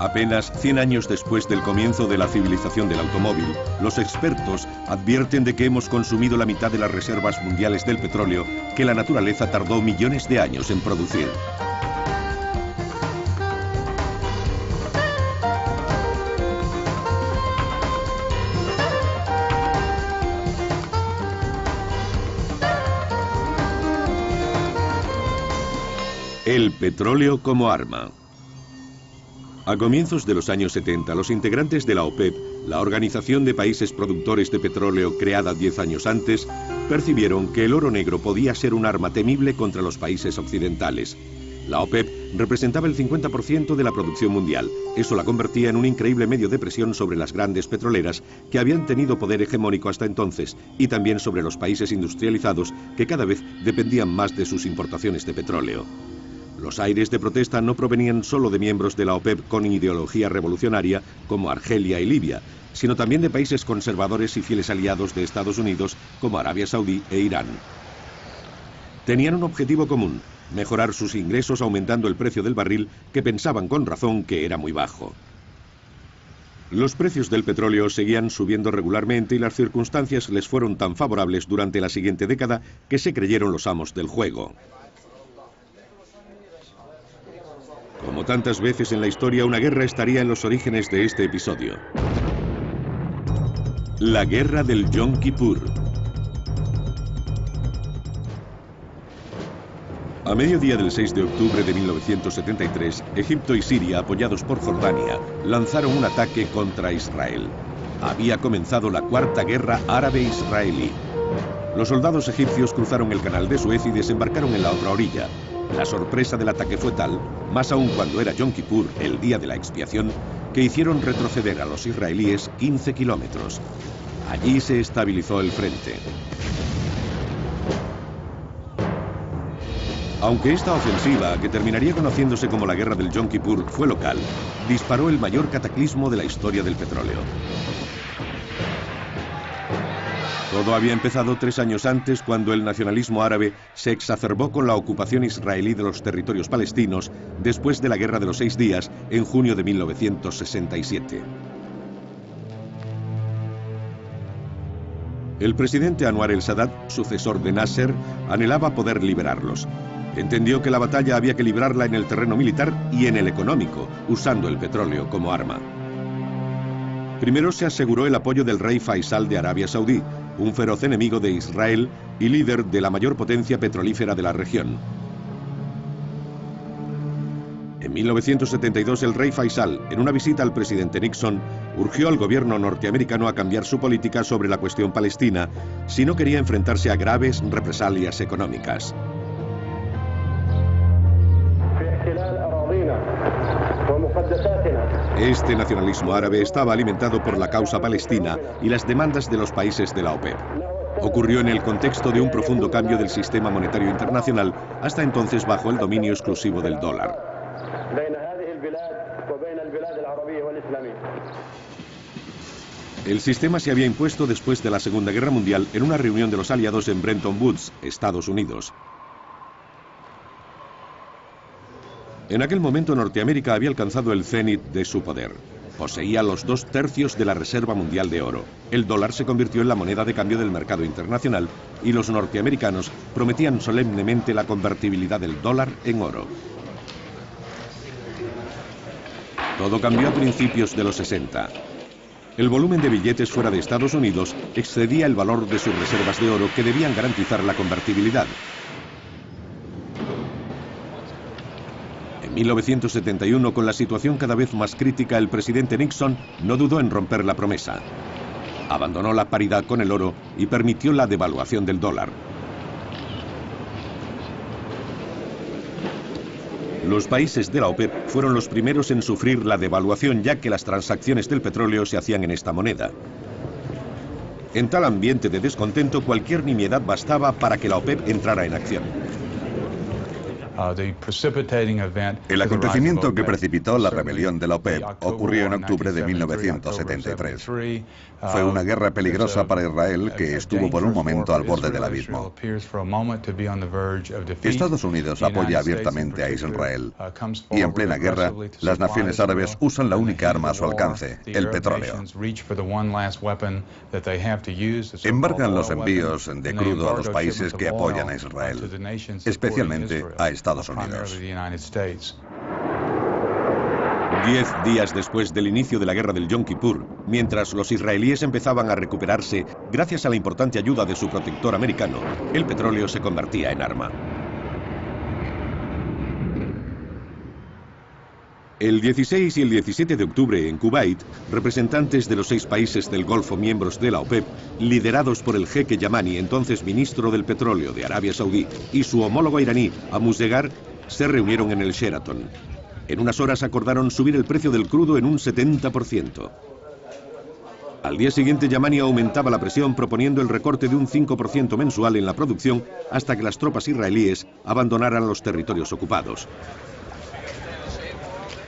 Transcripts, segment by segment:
Apenas 100 años después del comienzo de la civilización del automóvil, los expertos advierten de que hemos consumido la mitad de las reservas mundiales del petróleo que la naturaleza tardó millones de años en producir. El petróleo como arma. A comienzos de los años 70, los integrantes de la OPEP, la Organización de Países Productores de Petróleo creada 10 años antes, percibieron que el oro negro podía ser un arma temible contra los países occidentales. La OPEP representaba el 50% de la producción mundial. Eso la convertía en un increíble medio de presión sobre las grandes petroleras que habían tenido poder hegemónico hasta entonces y también sobre los países industrializados que cada vez dependían más de sus importaciones de petróleo. Los aires de protesta no provenían solo de miembros de la OPEP con ideología revolucionaria como Argelia y Libia, sino también de países conservadores y fieles aliados de Estados Unidos como Arabia Saudí e Irán. Tenían un objetivo común: mejorar sus ingresos aumentando el precio del barril, que pensaban con razón que era muy bajo. Los precios del petróleo seguían subiendo regularmente y las circunstancias les fueron tan favorables durante la siguiente década que se creyeron los amos del juego. Como tantas veces en la historia, una guerra estaría en los orígenes de este episodio. La guerra del Yom Kippur. A mediodía del 6 de octubre de 1973, Egipto y Siria, apoyados por Jordania, lanzaron un ataque contra Israel. Había comenzado la Cuarta Guerra Árabe-Israelí. Los soldados egipcios cruzaron el canal de Suez y desembarcaron en la otra orilla. La sorpresa del ataque fue tal, más aún cuando era Yom Kippur, el día de la expiación, que hicieron retroceder a los israelíes 15 kilómetros. Allí se estabilizó el frente. Aunque esta ofensiva, que terminaría conociéndose como la Guerra del Yom Kippur, fue local, disparó el mayor cataclismo de la historia del petróleo. Todo había empezado 3 años antes, cuando el nacionalismo árabe se exacerbó con la ocupación israelí de los territorios palestinos después de la Guerra de los 6 Días en junio de 1967. El presidente Anwar el-Sadat, sucesor de Nasser, anhelaba poder liberarlos. Entendió que la batalla había que librarla en el terreno militar y en el económico, usando el petróleo como arma. Primero se aseguró el apoyo del rey Faisal de Arabia Saudí, un feroz enemigo de Israel y líder de la mayor potencia petrolífera de la región. En 1972, el rey Faisal, en una visita al presidente Nixon, urgió al gobierno norteamericano a cambiar su política sobre la cuestión palestina si no quería enfrentarse a graves represalias económicas. Este nacionalismo árabe estaba alimentado por la causa palestina y las demandas de los países de la OPEP. Ocurrió en el contexto de un profundo cambio del sistema monetario internacional, hasta entonces bajo el dominio exclusivo del dólar. El sistema se había impuesto después de la Segunda Guerra Mundial en una reunión de los aliados en Bretton Woods, Estados Unidos. En aquel momento Norteamérica había alcanzado el cenit de su poder. Poseía los 2/3 de la reserva mundial de oro. El dólar se convirtió en la moneda de cambio del mercado internacional y los norteamericanos prometían solemnemente la convertibilidad del dólar en oro. Todo cambió a principios de los 60. El volumen de billetes fuera de Estados Unidos excedía el valor de sus reservas de oro, que debían garantizar la convertibilidad. En 1971, con la situación cada vez más crítica, el presidente Nixon no dudó en romper la promesa. Abandonó la paridad con el oro y permitió la devaluación del dólar. Los países de la OPEP fueron los primeros en sufrir la devaluación, ya que las transacciones del petróleo se hacían en esta moneda. En tal ambiente de descontento, cualquier nimiedad bastaba para que la OPEP entrara en acción. El acontecimiento que precipitó la rebelión de la OPEP ocurrió en octubre de 1973. Fue una guerra peligrosa para Israel que estuvo por un momento al borde del abismo. Estados Unidos apoya abiertamente a Israel y en plena guerra las naciones árabes usan la única arma a su alcance, el petróleo. Embargan los envíos de crudo a los países que apoyan a Israel, especialmente a Estados Unidos. 10 días después del inicio de la guerra del Yom Kippur, mientras los israelíes empezaban a recuperarse gracias a la importante ayuda de su protector americano, el petróleo se convertía en arma. El 16 y el 17 de octubre en Kuwait, representantes de los 6 países del Golfo miembros de la OPEP, liderados por el jeque Yamani, entonces ministro del petróleo de Arabia Saudí, y su homólogo iraní, Amusdegar, se reunieron en el Sheraton. En unas horas acordaron subir el precio del crudo en un 70%. Al día siguiente, Yamani aumentaba la presión proponiendo el recorte de un 5% mensual en la producción hasta que las tropas israelíes abandonaran los territorios ocupados.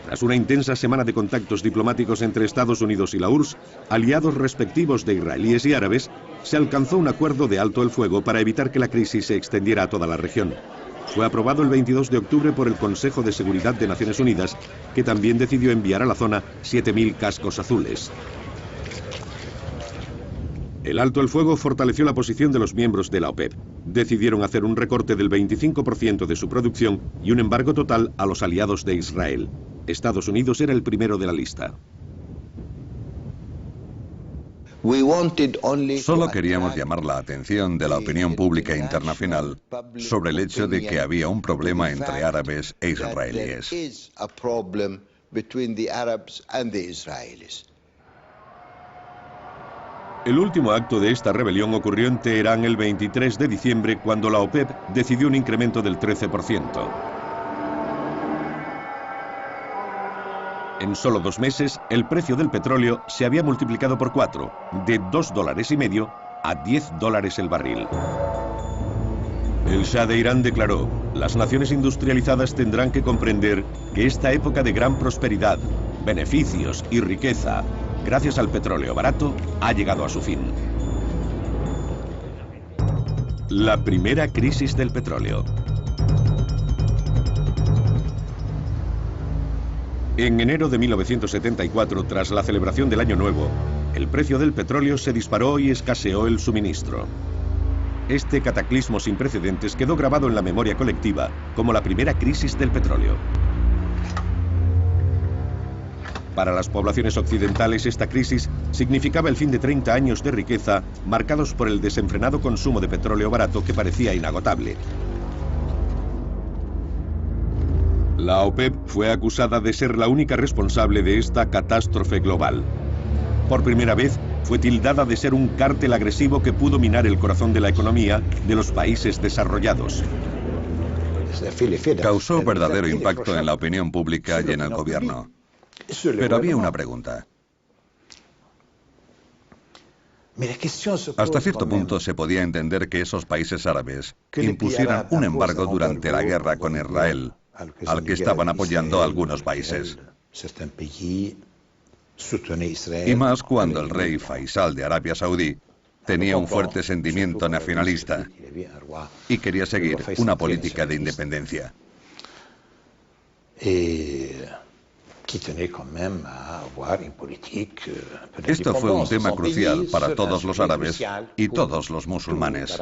Tras una intensa semana de contactos diplomáticos entre Estados Unidos y la URSS, aliados respectivos de israelíes y árabes, se alcanzó un acuerdo de alto el fuego para evitar que la crisis se extendiera a toda la región. Fue aprobado el 22 de octubre por el Consejo de Seguridad de Naciones Unidas, que también decidió enviar a la zona 7.000 cascos azules. El alto el fuego fortaleció la posición de los miembros de la OPEP. Decidieron hacer un recorte del 25% de su producción y un embargo total a los aliados de Israel. Estados Unidos era el primero de la lista. Solo queríamos llamar la atención de la opinión pública internacional sobre el hecho de que había un problema entre árabes e israelíes. El último acto de esta rebelión ocurrió en Teherán el 23 de diciembre, cuando la OPEP decidió un incremento del 13%. En solo 2 meses, el precio del petróleo se había multiplicado por 4, de $2,50 a $10 el barril. El Shah de Irán declaró: las naciones industrializadas tendrán que comprender que esta época de gran prosperidad, beneficios y riqueza, gracias al petróleo barato, ha llegado a su fin. La primera crisis del petróleo. En enero de 1974, tras la celebración del Año Nuevo, el precio del petróleo se disparó y escaseó el suministro. Este cataclismo sin precedentes quedó grabado en la memoria colectiva como la primera crisis del petróleo. Para las poblaciones occidentales, esta crisis significaba el fin de 30 años de riqueza marcados por el desenfrenado consumo de petróleo barato que parecía inagotable. La OPEP fue acusada de ser la única responsable de esta catástrofe global. Por primera vez, fue tildada de ser un cártel agresivo que pudo minar el corazón de la economía de los países desarrollados. Causó verdadero impacto en la opinión pública y en el gobierno. Pero había una pregunta. Hasta cierto punto se podía entender que esos países árabes impusieran un embargo durante la guerra con Israel, al que estaban apoyando algunos países. Y más cuando el rey Faisal de Arabia Saudí tenía un fuerte sentimiento nacionalista y quería seguir una política de independencia. Esto fue un tema crucial para todos los árabes y todos los musulmanes.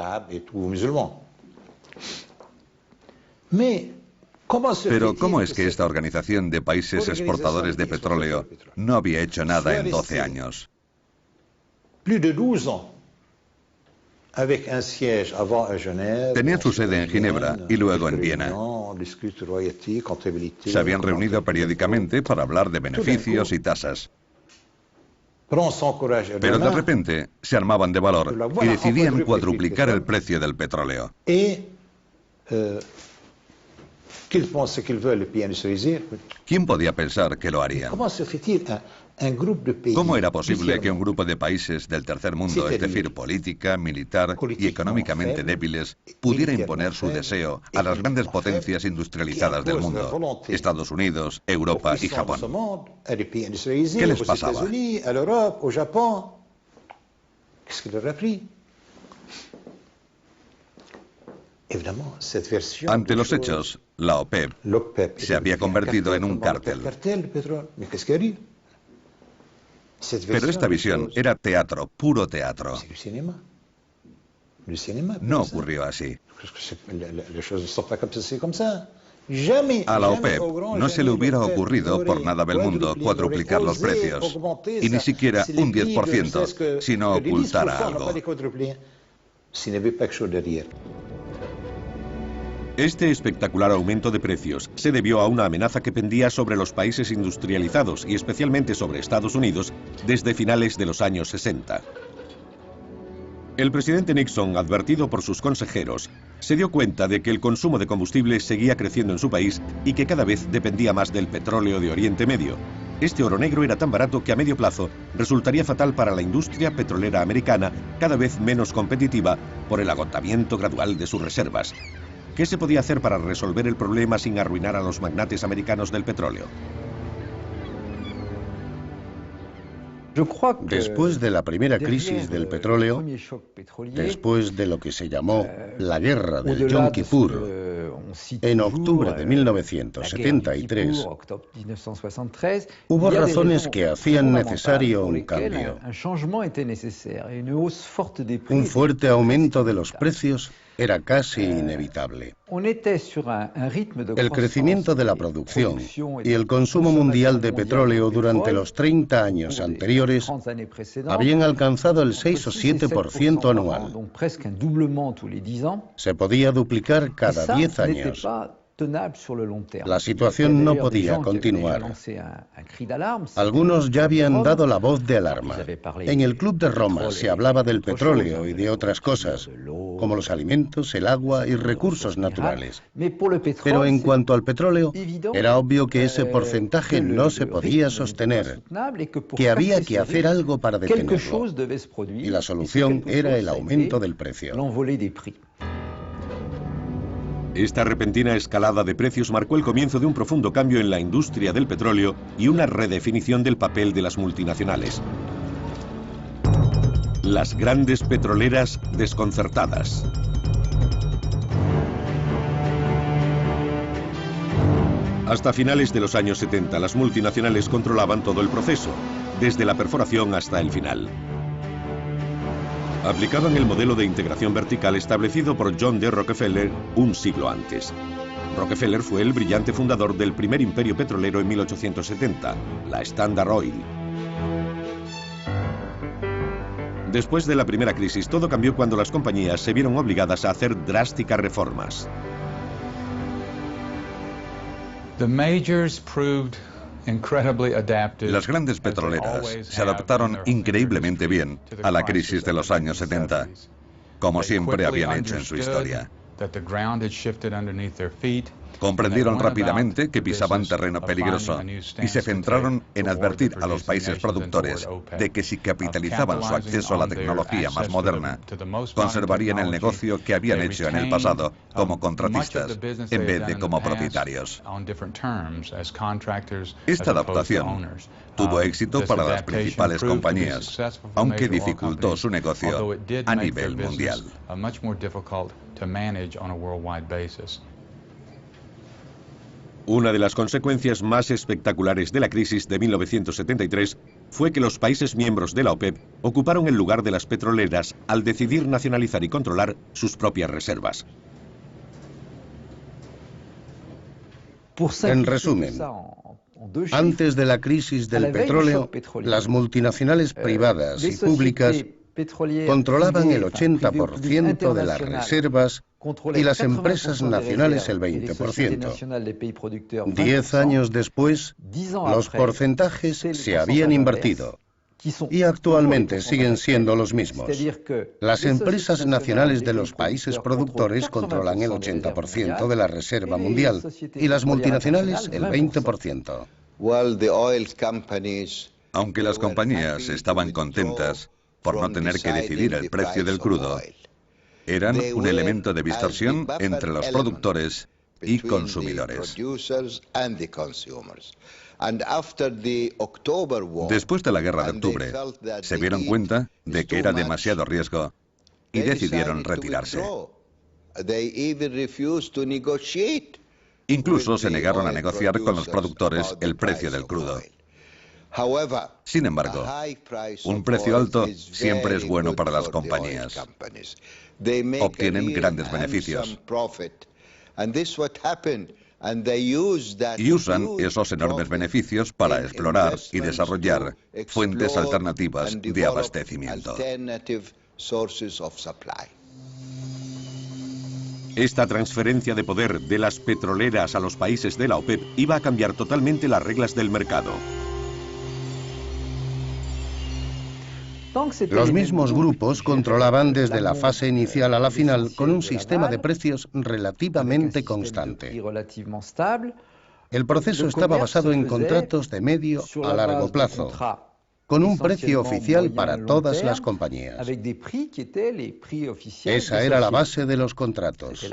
Pero ¿cómo es que esta organización de países exportadores de petróleo no había hecho nada en 12 años? Tenían su sede en Ginebra y luego en Viena. Se habían reunido periódicamente para hablar de beneficios y tasas. Pero de repente se armaban de valor y decidían cuadruplicar el precio del petróleo. ¿Quién podía pensar que lo harían? ¿Cómo era posible que un grupo de países del tercer mundo, es decir, política, militar y económicamente débiles, pudiera imponer su deseo a las grandes potencias industrializadas del mundo, Estados Unidos, Europa y Japón? ¿Qué les pasaba? Ante los hechos, la OPEP se había convertido en un cártel. Pero esta visión era teatro, puro teatro. No ocurrió así. A la OPEP no se le hubiera ocurrido por nada del mundo cuadruplicar los precios, y ni siquiera un 10%, sino ocultar algo. Este espectacular aumento de precios se debió a una amenaza que pendía sobre los países industrializados y especialmente sobre Estados Unidos desde finales de los años 60. El presidente Nixon, advertido por sus consejeros, se dio cuenta de que el consumo de combustible seguía creciendo en su país y que cada vez dependía más del petróleo de Oriente Medio. Este oro negro era tan barato que a medio plazo resultaría fatal para la industria petrolera americana, cada vez menos competitiva por el agotamiento gradual de sus reservas. ¿Qué se podía hacer para resolver el problema sin arruinar a los magnates americanos del petróleo? Después de la primera crisis del petróleo, después de lo que se llamó la Guerra del Yom Kippur, en octubre de 1973, hubo razones que hacían necesario un cambio. Un fuerte aumento de los precios era casi inevitable. El crecimiento de la producción y el consumo mundial de petróleo durante los 30 años anteriores habían alcanzado el 6 o 7% anual. Se podía duplicar cada 10 años. La situación no podía continuar. Algunos ya habían dado la voz de alarma. En el Club de Roma se hablaba del petróleo y de otras cosas, como los alimentos, el agua y recursos naturales. Pero en cuanto al petróleo, era obvio que ese porcentaje no se podía sostener, que había que hacer algo para detenerlo. Y la solución era el aumento del precio. Esta repentina escalada de precios marcó el comienzo de un profundo cambio en la industria del petróleo y una redefinición del papel de las multinacionales. Las grandes petroleras desconcertadas. Hasta finales de los años 70, las multinacionales controlaban todo el proceso, desde la perforación hasta el final. Aplicaban el modelo de integración vertical establecido por John D. Rockefeller un siglo antes. Rockefeller fue el brillante fundador del primer imperio petrolero en 1870, la Standard Oil. Después de la primera crisis, todo cambió cuando las compañías se vieron obligadas a hacer drásticas reformas. Las grandes petroleras se adaptaron increíblemente bien a la crisis de los años 70, como siempre habían hecho en su historia. Comprendieron rápidamente que pisaban terreno peligroso y se centraron en advertir a los países productores de que si capitalizaban su acceso a la tecnología más moderna, conservarían el negocio que habían hecho en el pasado como contratistas en vez de como propietarios. Esta adaptación tuvo éxito para las principales compañías, aunque dificultó su negocio a nivel mundial. Una de las consecuencias más espectaculares de la crisis de 1973 fue que los países miembros de la OPEP ocuparon el lugar de las petroleras al decidir nacionalizar y controlar sus propias reservas. En resumen, antes de la crisis del petróleo, las multinacionales privadas y públicas controlaban el 80% de las reservas y las empresas nacionales el 20%. 10 años después, los porcentajes se habían invertido. y actualmente siguen siendo los mismos. Las empresas nacionales de los países productores controlan el 80% de la reserva mundial y las multinacionales el 20%. Aunque las compañías estaban contentas por no tener que decidir el precio del crudo, eran un elemento de distorsión entre los productores y consumidores. Después de la guerra de octubre, se dieron cuenta de que era demasiado riesgo y decidieron retirarse. Incluso se negaron a negociar con los productores el precio del crudo. Sin embargo, un precio alto siempre es bueno para las compañías. Obtienen grandes beneficios. Y usan esos enormes beneficios para explorar y desarrollar fuentes alternativas de abastecimiento. Esta transferencia de poder de las petroleras a los países de la OPEP iba a cambiar totalmente las reglas del mercado. Los mismos grupos controlaban desde la fase inicial a la final con un sistema de precios relativamente constante. El proceso estaba basado en contratos de medio a largo plazo, con un precio oficial para todas las compañías. Esa era la base de los contratos.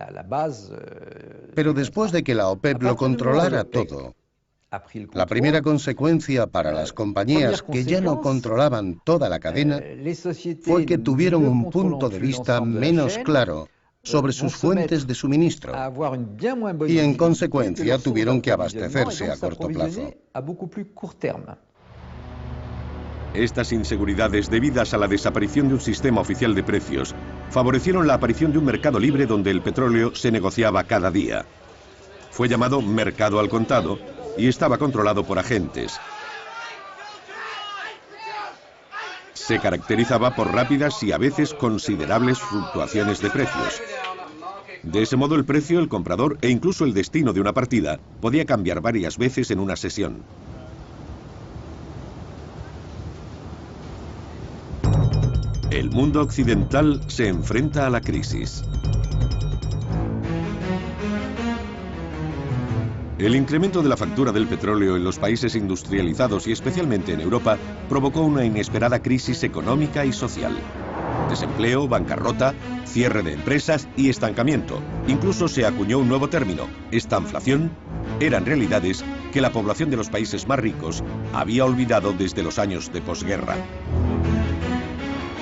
Pero después de que la OPEP lo controlara todo, la primera consecuencia para las compañías que ya no controlaban toda la cadena fue que tuvieron un punto de vista menos claro sobre sus fuentes de suministro y en consecuencia tuvieron que abastecerse a corto plazo. Estas inseguridades debidas a la desaparición de un sistema oficial de precios favorecieron la aparición de un mercado libre donde el petróleo se negociaba cada día. Fue llamado mercado al contado y estaba controlado por agentes. Se caracterizaba por rápidas y a veces considerables fluctuaciones de precios. De ese modo el precio, el comprador e incluso el destino de una partida podía cambiar varias veces en una sesión. El mundo occidental se enfrenta a la crisis. El incremento de la factura del petróleo en los países industrializados y especialmente en Europa provocó una inesperada crisis económica y social. Desempleo, bancarrota, cierre de empresas y estancamiento. Incluso se acuñó un nuevo término, estanflación. Eran realidades que la población de los países más ricos había olvidado desde los años de posguerra.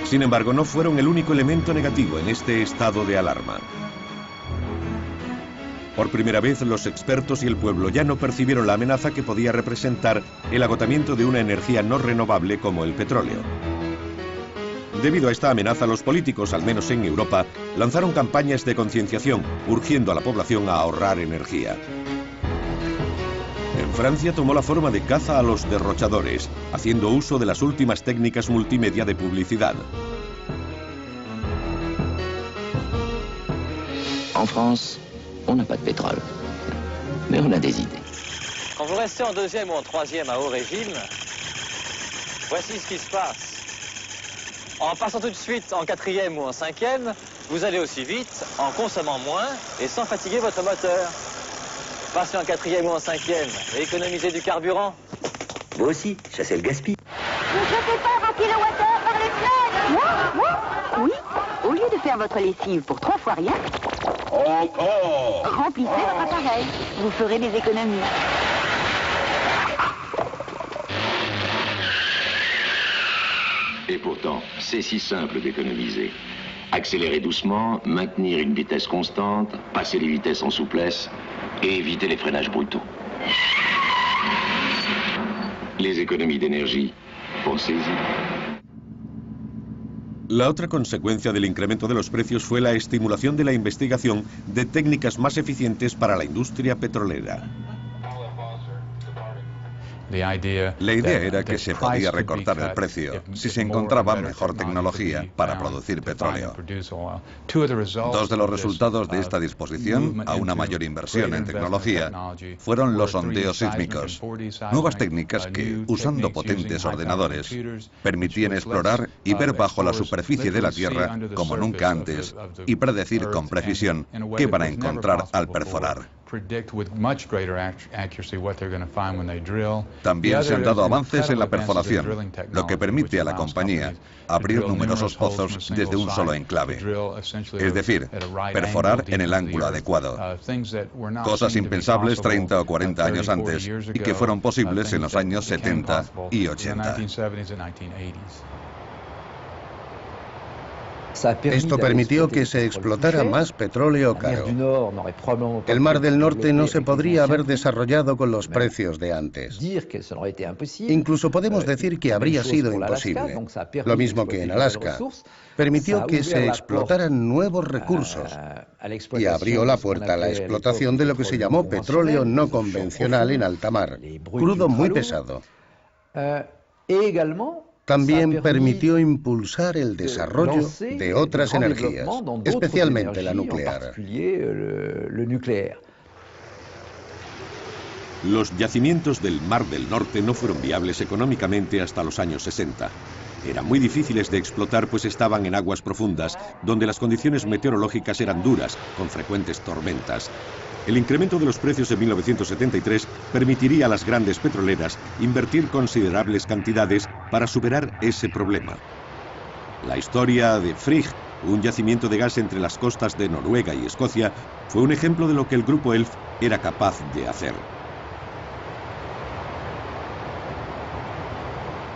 Sin embargo, no fueron el único elemento negativo en este estado de alarma. Por primera vez, los expertos y el pueblo ya no percibieron la amenaza que podía representar el agotamiento de una energía no renovable como el petróleo. Debido a esta amenaza, los políticos, al menos en Europa, lanzaron campañas de concienciación, urgiendo a la población a ahorrar energía. En Francia tomó la forma de caza a los derrochadores, haciendo uso de las últimas técnicas multimedia de publicidad. En France, on n'a pas de pétrole, mais on a des idées. Quand vous restez en deuxième ou en troisième à haut régime, voici ce qui se passe. En passant tout de suite en quatrième ou en cinquième, vous allez aussi vite, en consommant moins et sans fatiguer votre moteur. Passez en quatrième ou en cinquième et économisez du carburant. Vous aussi, chassez le gaspille. Ne jetez pas vos kilowattheures par les fenêtres. Moi Oui, au lieu de faire votre lessive pour 3 fois rien, remplissez votre appareil. Vous ferez des économies. Et pourtant, c'est si simple d'économiser. Accélérer doucement, maintenir une vitesse constante, passer les vitesses en souplesse et éviter les freinages brutaux. Les économies d'énergie, pensez-y. La otra consecuencia del incremento de los precios fue la estimulación de la investigación de técnicas más eficientes para la industria petrolera. La idea era que se podía recortar el precio si se encontraba mejor tecnología para producir petróleo. Dos de los resultados de esta disposición a una mayor inversión en tecnología fueron los sondeos sísmicos, nuevas técnicas que, usando potentes ordenadores, permitían explorar y ver bajo la superficie de la Tierra como nunca antes y predecir con precisión qué van a encontrar al perforar. También se han dado avances en la perforación, lo que permite a la compañía abrir numerosos pozos desde un solo enclave, es decir, perforar en el ángulo adecuado, cosas impensables 30 o 40 años antes y que fueron posibles en los años 70 y 80. Esto permitió que se explotara más petróleo caro. El Mar del Norte no se podría haber desarrollado con los precios de antes. Incluso podemos decir que habría sido imposible. Lo mismo que en Alaska. Permitió que se explotaran nuevos recursos y abrió la puerta a la explotación de lo que se llamó petróleo no convencional en alta mar, crudo muy pesado. También permitió impulsar el desarrollo de otras energías, especialmente la nuclear. Los yacimientos del Mar del Norte no fueron viables económicamente hasta los años 60. Eran muy difíciles de explotar pues estaban en aguas profundas, donde las condiciones meteorológicas eran duras, con frecuentes tormentas. El incremento de los precios en 1973 permitiría a las grandes petroleras invertir considerables cantidades para superar ese problema. La historia de Frigg, un yacimiento de gas entre las costas de Noruega y Escocia, fue un ejemplo de lo que el grupo ELF era capaz de hacer.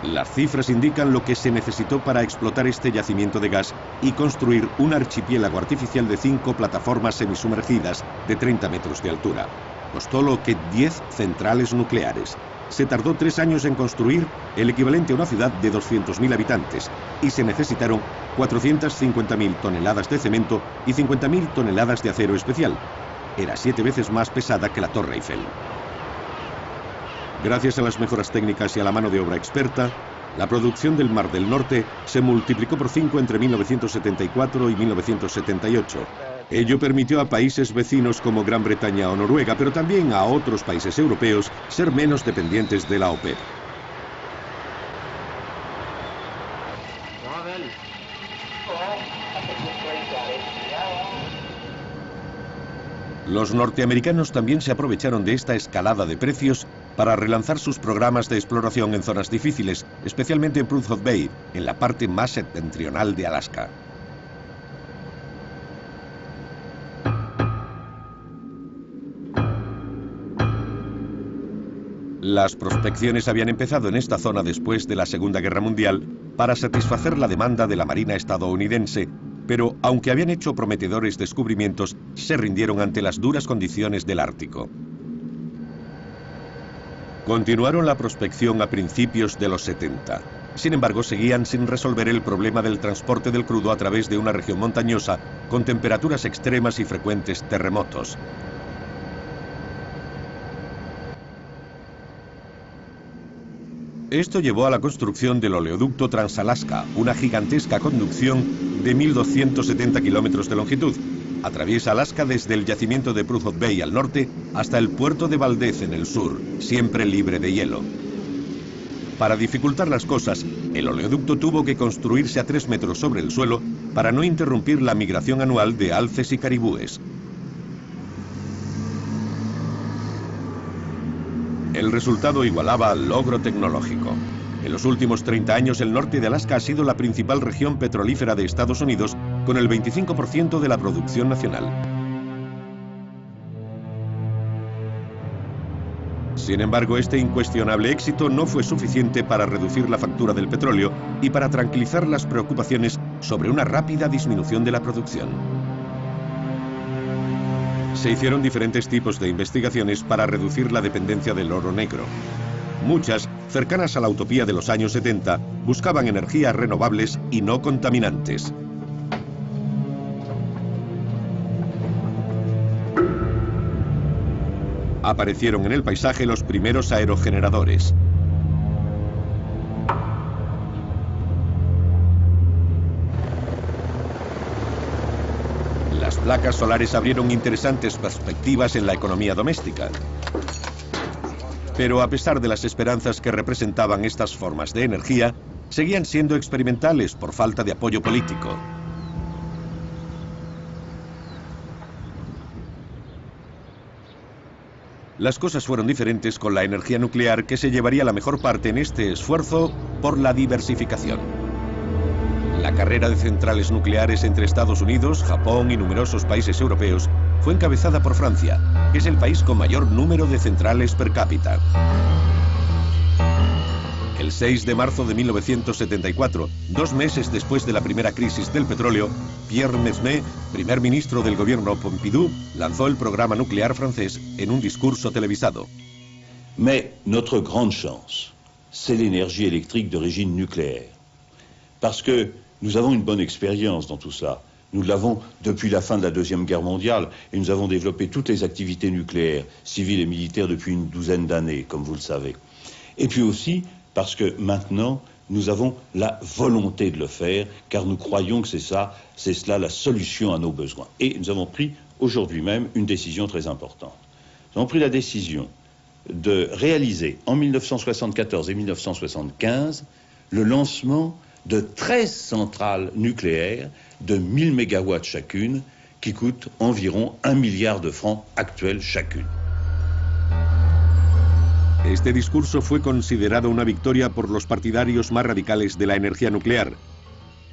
Las cifras indican lo que se necesitó para explotar este yacimiento de gas y construir un archipiélago artificial de 5 plataformas semisumergidas de 30 metros de altura. Costó lo que 10 centrales nucleares. Se tardó 3 años en construir el equivalente a una ciudad de 200.000 habitantes y se necesitaron 450.000 toneladas de cemento y 50.000 toneladas de acero especial. Era 7 veces más pesada que la Torre Eiffel. Gracias a las mejoras técnicas y a la mano de obra experta, la producción del Mar del Norte se multiplicó por 5 entre 1974 y 1978. Ello permitió a países vecinos como Gran Bretaña o Noruega, pero también a otros países europeos, ser menos dependientes de la OPEP. Los norteamericanos también se aprovecharon de esta escalada de precios para relanzar sus programas de exploración en zonas difíciles, especialmente en Prudhoe Bay, en la parte más septentrional de Alaska. Las prospecciones habían empezado en esta zona después de la Segunda Guerra Mundial para satisfacer la demanda de la Marina estadounidense, pero aunque habían hecho prometedores descubrimientos, se rindieron ante las duras condiciones del Ártico. Continuaron la prospección a principios de los 70. Sin embargo, seguían sin resolver el problema del transporte del crudo a través de una región montañosa, con temperaturas extremas y frecuentes terremotos. Esto llevó a la construcción del oleoducto Trans-Alaska, una gigantesca conducción de 1.270 kilómetros de longitud. Atraviesa Alaska desde el yacimiento de Prudhoe Bay al norte hasta el puerto de Valdez en el sur, siempre libre de hielo. Para dificultar las cosas, el oleoducto tuvo que construirse a 3 metros sobre el suelo para no interrumpir la migración anual de alces y caribúes. El resultado igualaba al logro tecnológico. En los últimos 30 años, el norte de Alaska ha sido la principal región petrolífera de Estados Unidos, con el 25% de la producción nacional. Sin embargo, este incuestionable éxito no fue suficiente para reducir la factura del petróleo y para tranquilizar las preocupaciones sobre una rápida disminución de la producción. Se hicieron diferentes tipos de investigaciones para reducir la dependencia del oro negro. Muchas, cercanas a la utopía de los años 70, buscaban energías renovables y no contaminantes. Aparecieron en el paisaje los primeros aerogeneradores. placas solares abrieron interesantes perspectivas en la economía doméstica. Pero a pesar de las esperanzas que representaban estas formas de energía, seguían siendo experimentales por falta de apoyo político. Las cosas fueron diferentes con la energía nuclear, que se llevaría la mejor parte en este esfuerzo por la diversificación. La carrera de centrales nucleares entre Estados Unidos, Japón y numerosos países europeos fue encabezada por Francia, que es el país con mayor número de centrales per cápita. El 6 de marzo de 1974, 2 meses después de la primera crisis del petróleo, Pierre Mesmer, primer ministro del gobierno Pompidou, lanzó el programa nuclear francés en un discurso televisado. Mais notre grande chance, c'est l'énergie électrique d'origine nucléaire. Parce que nous avons une bonne expérience dans tout ça. Nous l'avons depuis la fin de la Deuxième Guerre mondiale et nous avons développé toutes les activités nucléaires, civiles et militaires depuis une douzaine d'années, comme vous le savez. Et puis aussi parce que maintenant, nous avons la volonté de le faire, car nous croyons que c'est cela la solution à nos besoins. Et nous avons pris aujourd'hui même une décision très importante. Nous avons pris la décision de réaliser en 1974 et 1975 le lancement de 13 centrales nucléaires de 1000 mégawatts chacune, qui coûtent environ 1 milliard de francs actuels chacune. Este discurso fue considerado una victoria por los partidarios más radicales de la energía nuclear.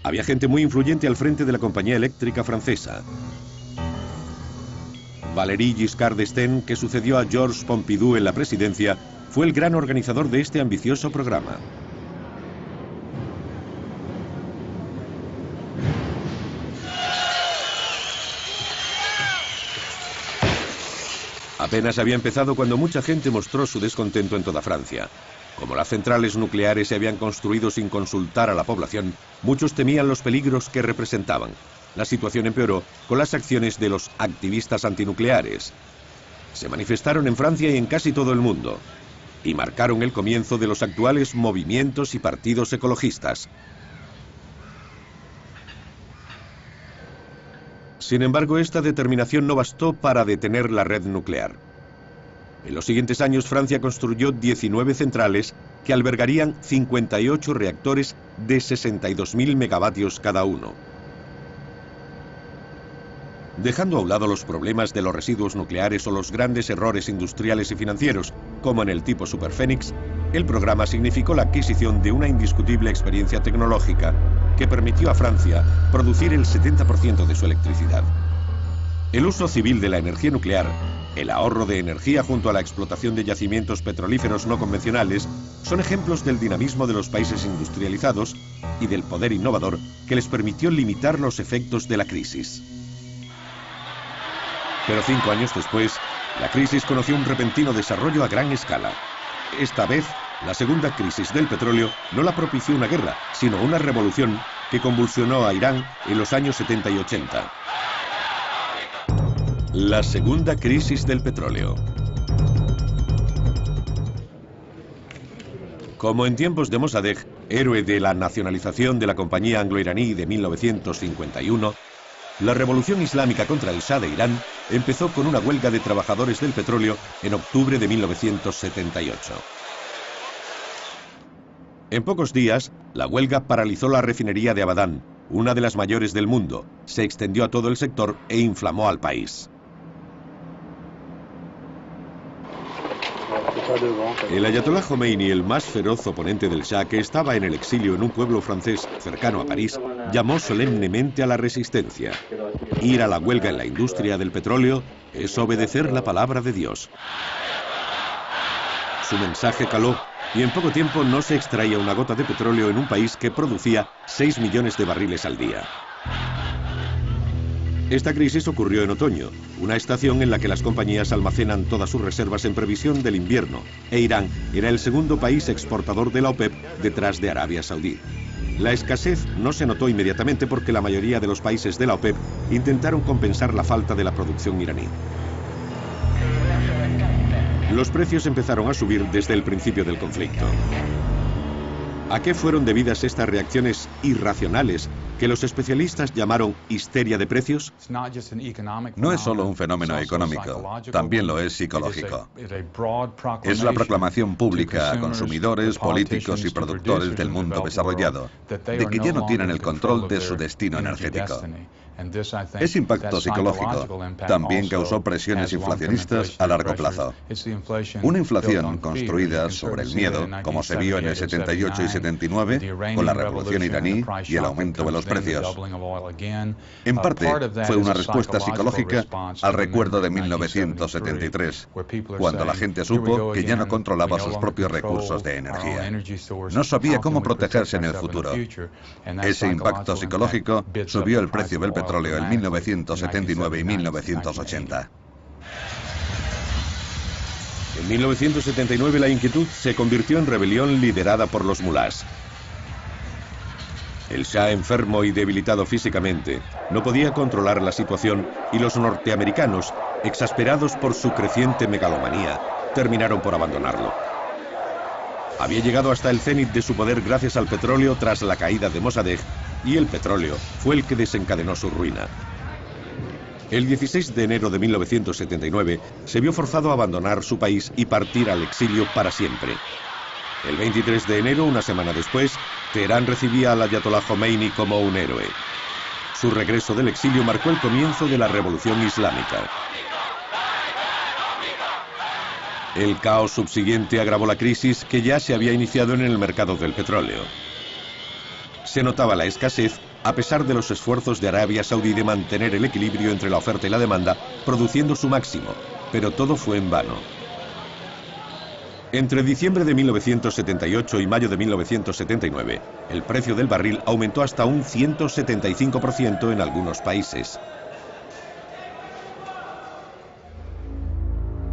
Había gente muy influyente al frente de la compañía eléctrica francesa. Valéry Giscard d'Estaing, que sucedió a Georges Pompidou en la presidencia, fue el gran organizador de este ambicioso programa. Apenas había empezado cuando mucha gente mostró su descontento en toda Francia. Como las centrales nucleares se habían construido sin consultar a la población, muchos temían los peligros que representaban. La situación empeoró con las acciones de los activistas antinucleares. Se manifestaron en Francia y en casi todo el mundo, y marcaron el comienzo de los actuales movimientos y partidos ecologistas. Sin embargo, esta determinación no bastó para detener la red nuclear. En los siguientes años, Francia construyó 19 centrales que albergarían 58 reactores de 62.000 megavatios cada uno. Dejando a un lado los problemas de los residuos nucleares o los grandes errores industriales y financieros, como en el tipo Superphénix, el programa significó la adquisición de una indiscutible experiencia tecnológica que permitió a Francia producir el 70% de su electricidad. El uso civil de la energía nuclear, el ahorro de energía junto a la explotación de yacimientos petrolíferos no convencionales, son ejemplos del dinamismo de los países industrializados y del poder innovador que les permitió limitar los efectos de la crisis. Pero 5 años después, la crisis conoció un repentino desarrollo a gran escala. Esta vez, la segunda crisis del petróleo no la propició una guerra, sino una revolución que convulsionó a Irán en los años 70 y 80. La segunda crisis del petróleo. Como en tiempos de Mossadegh, héroe de la nacionalización de la compañía anglo-iraní de 1951, la revolución islámica contra el Shah de Irán empezó con una huelga de trabajadores del petróleo en octubre de 1978. En pocos días, la huelga paralizó la refinería de Abadán, una de las mayores del mundo, se extendió a todo el sector e inflamó al país. El ayatolá Khomeini, el más feroz oponente del Shah, que estaba en el exilio en un pueblo francés cercano a París, llamó solemnemente a la resistencia. Ir a la huelga en la industria del petróleo es obedecer la palabra de Dios. Su mensaje caló y en poco tiempo no se extraía una gota de petróleo en un país que producía 6 millones de barriles al día. Esta crisis ocurrió en otoño, una estación en la que las compañías almacenan todas sus reservas en previsión del invierno, e Irán era el segundo país exportador de la OPEP detrás de Arabia Saudí. La escasez no se notó inmediatamente porque la mayoría de los países de la OPEP intentaron compensar la falta de la producción iraní. Los precios empezaron a subir desde el principio del conflicto. ¿A qué fueron debidas estas reacciones irracionales que los especialistas llamaron histeria de precios? No es solo un fenómeno económico, también lo es psicológico. Es la proclamación pública a consumidores, políticos y productores del mundo desarrollado de que ya no tienen el control de su destino energético. Ese impacto psicológico también causó presiones inflacionistas a largo plazo. Una inflación construida sobre el miedo, como se vio en el 78 y 79, con la revolución iraní y el aumento de los precios. En parte, fue una respuesta psicológica al recuerdo de 1973, cuando la gente supo que ya no controlaba sus propios recursos de energía. No sabía cómo protegerse en el futuro. Ese impacto psicológico subió el precio del petróleo en 1979 y 1980. En 1979 la inquietud se convirtió en rebelión liderada por los mulás. El Shah, enfermo y debilitado físicamente, no podía controlar la situación y los norteamericanos, exasperados por su creciente megalomanía, terminaron por abandonarlo. Había llegado hasta el cenit de su poder gracias al petróleo tras la caída de Mossadegh, y el petróleo fue el que desencadenó su ruina. El 16 de enero de 1979 se vio forzado a abandonar su país y partir al exilio para siempre. El 23 de enero, una semana después, Teherán recibía al ayatolá Khomeini como un héroe. Su regreso del exilio marcó el comienzo de la revolución islámica. El caos subsiguiente agravó la crisis que ya se había iniciado en el mercado del petróleo. Se notaba la escasez a pesar de los esfuerzos de Arabia Saudí de mantener el equilibrio entre la oferta y la demanda, produciendo su máximo, pero todo fue en vano. Entre diciembre de 1978 y mayo de 1979, el precio del barril aumentó hasta un 175% en algunos países.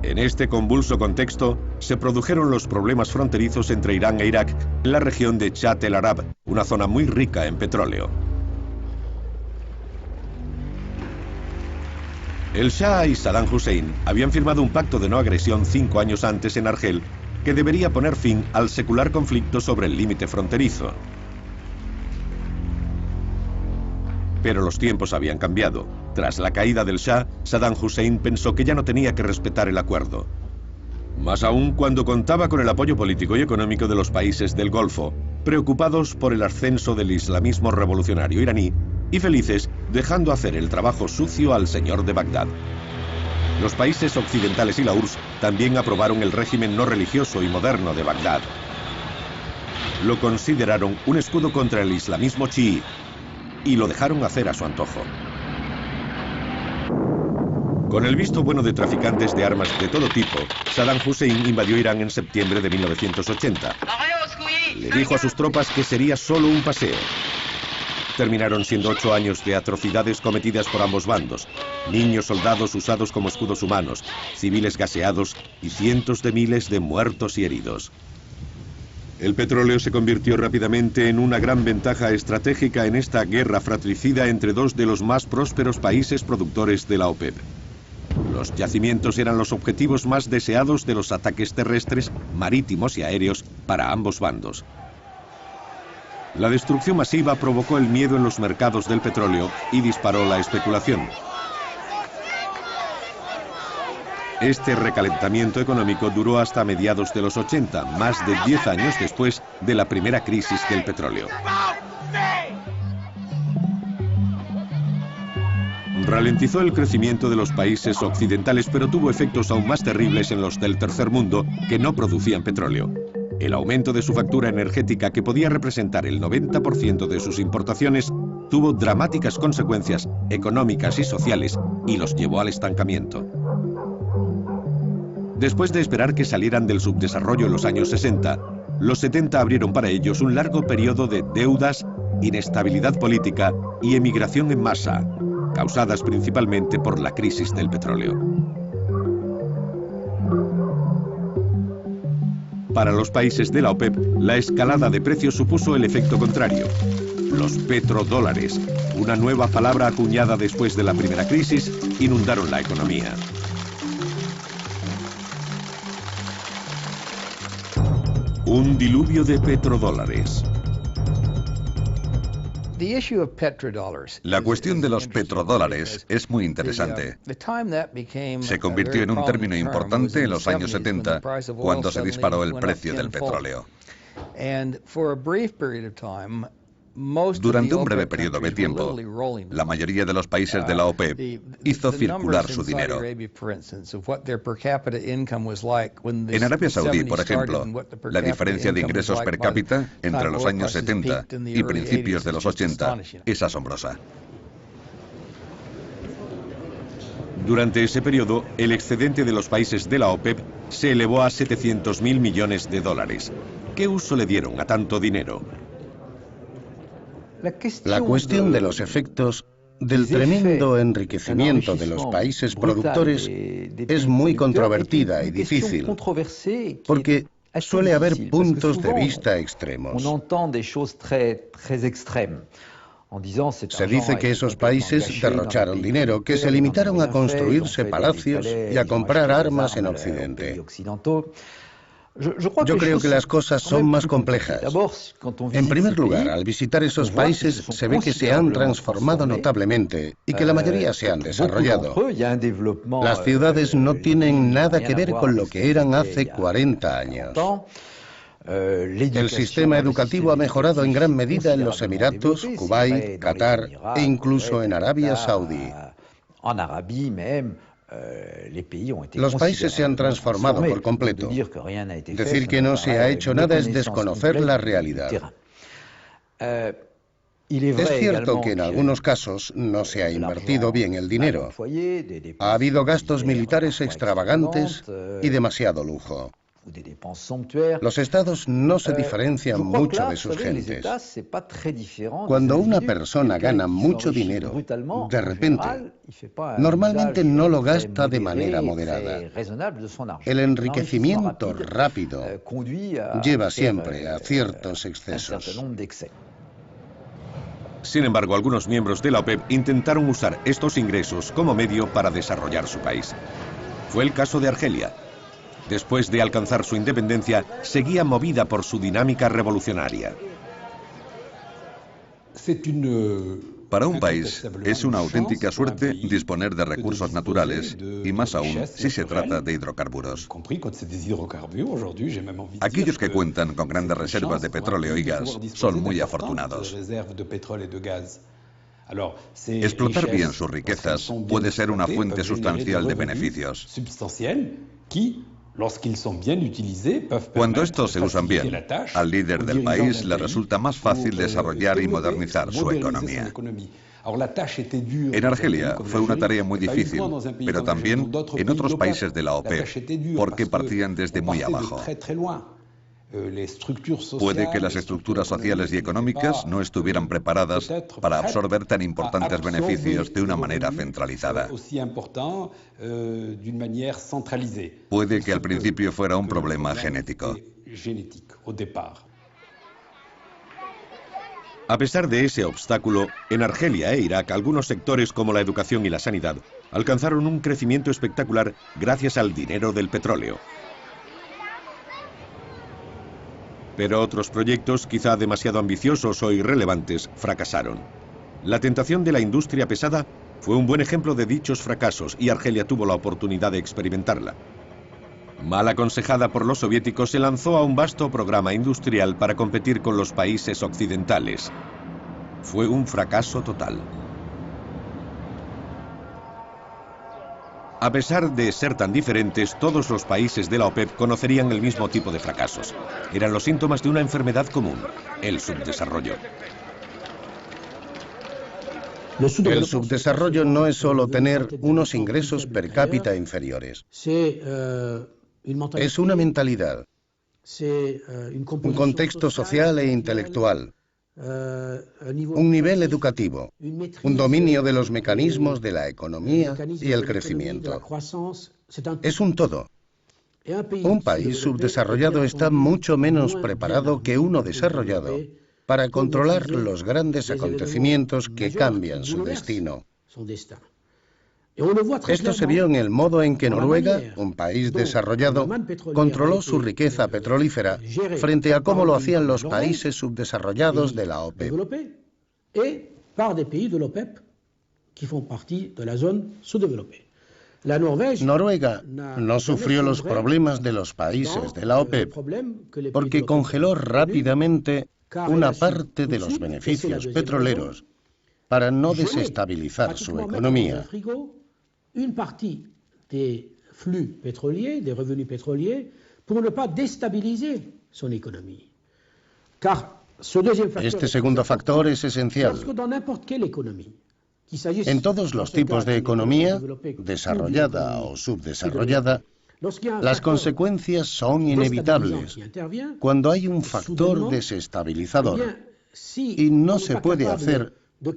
En este convulso contexto, se produjeron los problemas fronterizos entre Irán e Irak en la región de Chat el Arab, una zona muy rica en petróleo. El Shah y Saddam Hussein habían firmado un pacto de no agresión 5 años antes en Argel, que debería poner fin al secular conflicto sobre el límite fronterizo. Pero los tiempos habían cambiado. Tras la caída del Shah, Saddam Hussein pensó que ya no tenía que respetar el acuerdo. Más aún cuando contaba con el apoyo político y económico de los países del Golfo, preocupados por el ascenso del islamismo revolucionario iraní y felices dejando hacer el trabajo sucio al señor de Bagdad. Los países occidentales y la URSS también aprobaron el régimen no religioso y moderno de Bagdad. Lo consideraron un escudo contra el islamismo chií y lo dejaron hacer a su antojo. Con el visto bueno de traficantes de armas de todo tipo, Saddam Hussein invadió Irán en septiembre de 1980. Le dijo a sus tropas que sería solo un paseo. Terminaron siendo 8 años de atrocidades cometidas por ambos bandos. Niños soldados usados como escudos humanos, civiles gaseados y cientos de miles de muertos y heridos. El petróleo se convirtió rápidamente en una gran ventaja estratégica en esta guerra fratricida entre dos de los más prósperos países productores de la OPEP. Los yacimientos eran los objetivos más deseados de los ataques terrestres, marítimos y aéreos para ambos bandos. La destrucción masiva provocó el miedo en los mercados del petróleo y disparó la especulación. Este recalentamiento económico duró hasta mediados de los 80, más de 10 años después de la primera crisis del petróleo. Ralentizó el crecimiento de los países occidentales, pero tuvo efectos aún más terribles en los del tercer mundo que no producían petróleo. El aumento de su factura energética, que podía representar el 90% de sus importaciones, tuvo dramáticas consecuencias económicas y sociales y los llevó al estancamiento. Después de esperar que salieran del subdesarrollo en los años 60, los 70 abrieron para ellos un largo periodo de deudas, inestabilidad política y emigración en masa, causadas principalmente por la crisis del petróleo. Para los países de la OPEP, la escalada de precios supuso el efecto contrario. Los petrodólares, una nueva palabra acuñada después de la primera crisis, inundaron la economía. Un diluvio de petrodólares. La cuestión de los petrodólares es muy interesante. Se convirtió en un término importante en los años 70, cuando se disparó el precio del petróleo. Durante un breve periodo de tiempo, la mayoría de los países de la OPEP hizo circular su dinero. En Arabia Saudí, por ejemplo, la diferencia de ingresos per cápita entre los años 70 y principios de los 80 es asombrosa. Durante ese periodo, el excedente de los países de la OPEP se elevó a 700.000 millones de dólares. ¿Qué uso le dieron a tanto dinero? La cuestión de los efectos del tremendo enriquecimiento de los países productores es muy controvertida y difícil, porque suele haber puntos de vista extremos. Se dice que esos países derrocharon dinero, que se limitaron a construirse palacios y a comprar armas en Occidente. Yo creo que las cosas son más complejas. En primer lugar, al visitar esos países se ve que se han transformado notablemente y que la mayoría se han desarrollado. Las ciudades no tienen nada que ver con lo que eran hace 40 años. El sistema educativo ha mejorado en gran medida en los Emiratos, Kuwait, Qatar e incluso en Arabia Saudí. Los países se han transformado por completo. Decir que no se ha hecho nada es desconocer la realidad. Es cierto que en algunos casos no se ha invertido bien el dinero. Ha habido gastos militares extravagantes y demasiado lujo. Los estados no se diferencian mucho de sus gentes. Cuando una persona gana mucho dinero, de repente, normalmente no lo gasta de manera moderada. El enriquecimiento rápido lleva siempre a ciertos excesos. Sin embargo, algunos miembros de la OPEP intentaron usar estos ingresos como medio para desarrollar su país. Fue el caso de Argelia. Después de alcanzar su independencia, seguía movida por su dinámica revolucionaria. Para un país es una auténtica suerte disponer de recursos naturales, y más aún si se trata de hidrocarburos. Aquellos que cuentan con grandes reservas de petróleo y gas son muy afortunados. Explotar bien sus riquezas puede ser una fuente sustancial de beneficios. Cuando estos se usan bien, al líder del país le resulta más fácil desarrollar y modernizar su economía. En Argelia fue una tarea muy difícil, pero también en otros países de la OPEP, porque partían desde muy abajo. Puede que las estructuras sociales y económicas no estuvieran preparadas para absorber tan importantes beneficios de una manera centralizada. Puede que al principio fuera un problema genético. A pesar de ese obstáculo, en Argelia e Irak algunos sectores como la educación y la sanidad alcanzaron un crecimiento espectacular gracias al dinero del petróleo. Pero otros proyectos, quizá demasiado ambiciosos o irrelevantes, fracasaron. La tentación de la industria pesada fue un buen ejemplo de dichos fracasos y Argelia tuvo la oportunidad de experimentarla. Mal aconsejada por los soviéticos, se lanzó a un vasto programa industrial para competir con los países occidentales. Fue un fracaso total. A pesar de ser tan diferentes, todos los países de la OPEP conocerían el mismo tipo de fracasos. Eran los síntomas de una enfermedad común, el subdesarrollo. El subdesarrollo no es solo tener unos ingresos per cápita inferiores. Es una mentalidad, un contexto social e intelectual, un nivel educativo, un dominio de los mecanismos de la economía y el crecimiento. Es un todo. Un país subdesarrollado está mucho menos preparado que uno desarrollado para controlar los grandes acontecimientos que cambian su destino. Esto se vio en el modo en que Noruega, un país desarrollado, controló su riqueza petrolífera frente a cómo lo hacían los países subdesarrollados de la OPEP. et par des pays de l'OPEP qui font partie de la zone sous-développée. Noruega no sufrió los problemas de los países de la OPEP porque congeló rápidamente una parte de los beneficios petroleros para no desestabilizar su economía. Une partie des flux pétroliers, des revenus pétroliers, pour ne pas déstabiliser son économie. Car este segundo factor es esencial. En todos los tipos de economía, desarrollada o subdesarrollada, las consecuencias son inevitables cuando hay un factor desestabilizador y no se puede hacer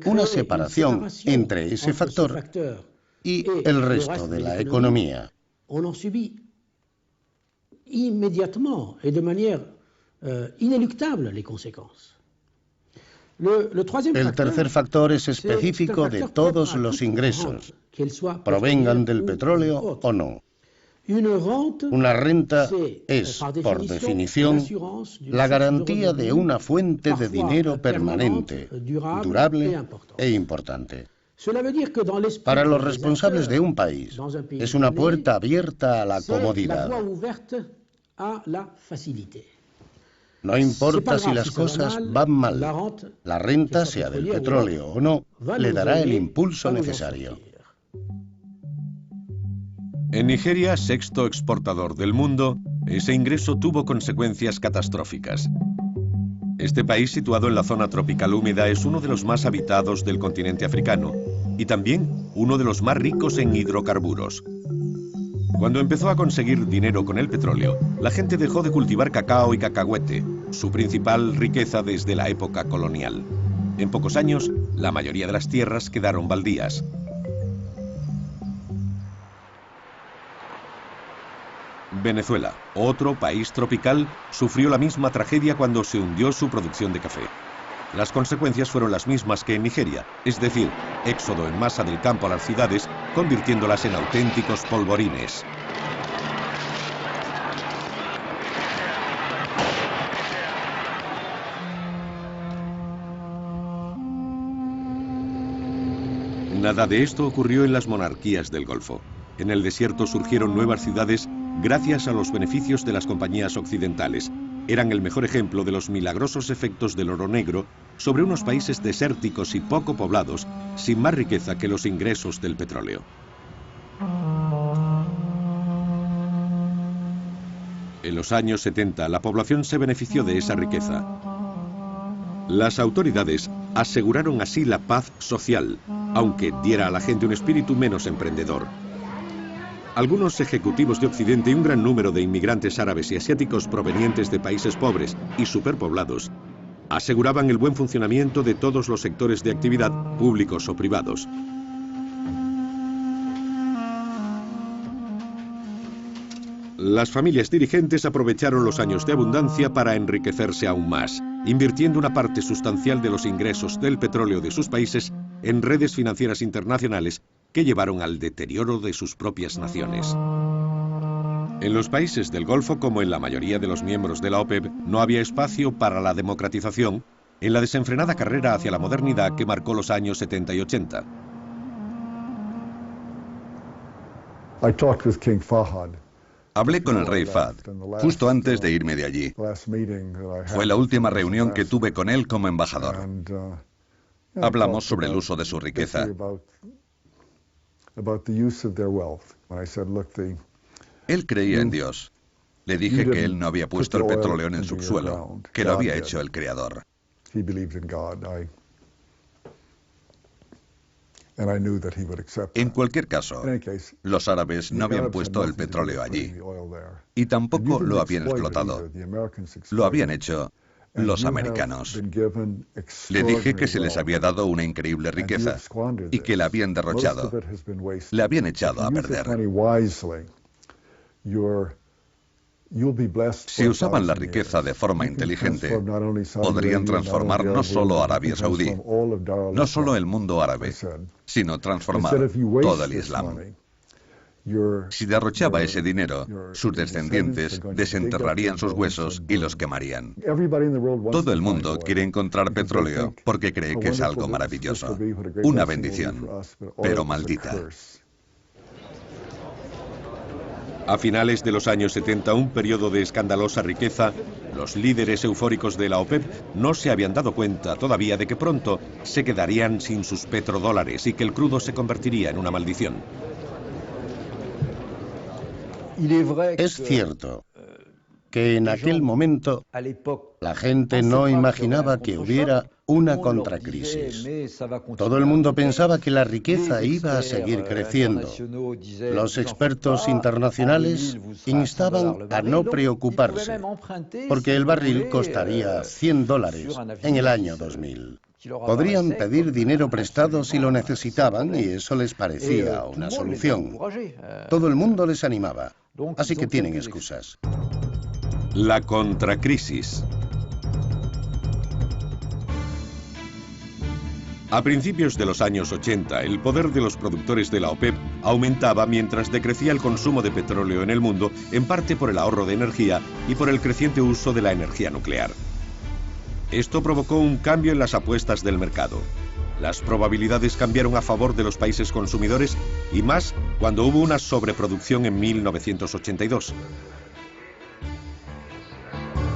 una separación entre ese factor y el resto de la economía. On en subit immédiatement et de manière inéluctable les conséquences. El tercer factor es específico de todos los ingresos, provengan del petróleo o no. Una renta es, por definición, la garantía de una fuente de dinero permanente, durable e importante. Para los responsables de un país, es una puerta abierta a la comodidad. No importa si las cosas van mal, la renta, sea del petróleo o no, le dará el impulso necesario. En Nigeria, sexto exportador del mundo, ese ingreso tuvo consecuencias catastróficas. Este país, situado en la zona tropical húmeda, es uno de los más habitados del continente africano y también uno de los más ricos en hidrocarburos. Cuando empezó a conseguir dinero con el petróleo, la gente dejó de cultivar cacao y cacahuete, su principal riqueza desde la época colonial. En pocos años, la mayoría de las tierras quedaron baldías. Venezuela, otro país tropical, sufrió la misma tragedia cuando se hundió su producción de café. Las consecuencias fueron las mismas que en Nigeria, es decir, éxodo en masa del campo a las ciudades, convirtiéndolas en auténticos polvorines. Nada de esto ocurrió en las monarquías del Golfo. En el desierto surgieron nuevas ciudades gracias a los beneficios de las compañías occidentales. Eran el mejor ejemplo de los milagrosos efectos del oro negro sobre unos países desérticos y poco poblados, sin más riqueza que los ingresos del petróleo. En los años 70, la población se benefició de esa riqueza. Las autoridades aseguraron así la paz social, aunque diera a la gente un espíritu menos emprendedor. Algunos ejecutivos de Occidente y un gran número de inmigrantes árabes y asiáticos provenientes de países pobres y superpoblados aseguraban el buen funcionamiento de todos los sectores de actividad, públicos o privados. Las familias dirigentes aprovecharon los años de abundancia para enriquecerse aún más, invirtiendo una parte sustancial de los ingresos del petróleo de sus países en redes financieras internacionales que llevaron al deterioro de sus propias naciones. En los países del Golfo, como en la mayoría de los miembros de la OPEP, no había espacio para la democratización en la desenfrenada carrera hacia la modernidad que marcó los años 70 y 80. Hablé con el rey Fahd justo antes de irme de allí. Fue la última reunión que tuve con él como embajador. Hablamos sobre el uso de su riqueza. Él creía en Dios. Le dije que él no había puesto el petróleo en el subsuelo, que lo había hecho el Creador. En cualquier caso, los árabes no habían puesto el petróleo allí y tampoco lo habían explotado. Lo habían hecho los americanos. Le dije que se les había dado una increíble riqueza y que la habían derrochado. Le habían echado a perder. Si usaban la riqueza de forma inteligente, podrían transformar no solo Arabia Saudí, no solo el mundo árabe, sino transformar todo el Islam. Si derrochaba ese dinero, sus descendientes desenterrarían sus huesos y los quemarían. Todo el mundo quiere encontrar petróleo porque cree que es algo maravilloso, una bendición, pero maldita. A finales de los años 70, un periodo de escandalosa riqueza, los líderes eufóricos de la OPEP no se habían dado cuenta todavía de que pronto se quedarían sin sus petrodólares y que el crudo se convertiría en una maldición. Es cierto que en aquel momento la gente no imaginaba que hubiera una contracrisis. Todo el mundo pensaba que la riqueza iba a seguir creciendo. Los expertos internacionales instaban a no preocuparse, porque el barril costaría $100 en el año 2000. Podrían pedir dinero prestado si lo necesitaban y eso les parecía una solución. Todo el mundo les animaba, así que tienen excusas. La contracrisis. A principios de los años 80, el poder de los productores de la OPEP aumentaba mientras decrecía el consumo de petróleo en el mundo, en parte por el ahorro de energía y por el creciente uso de la energía nuclear. Esto provocó un cambio en las apuestas del mercado. Las probabilidades cambiaron a favor de los países consumidores y más cuando hubo una sobreproducción en 1982.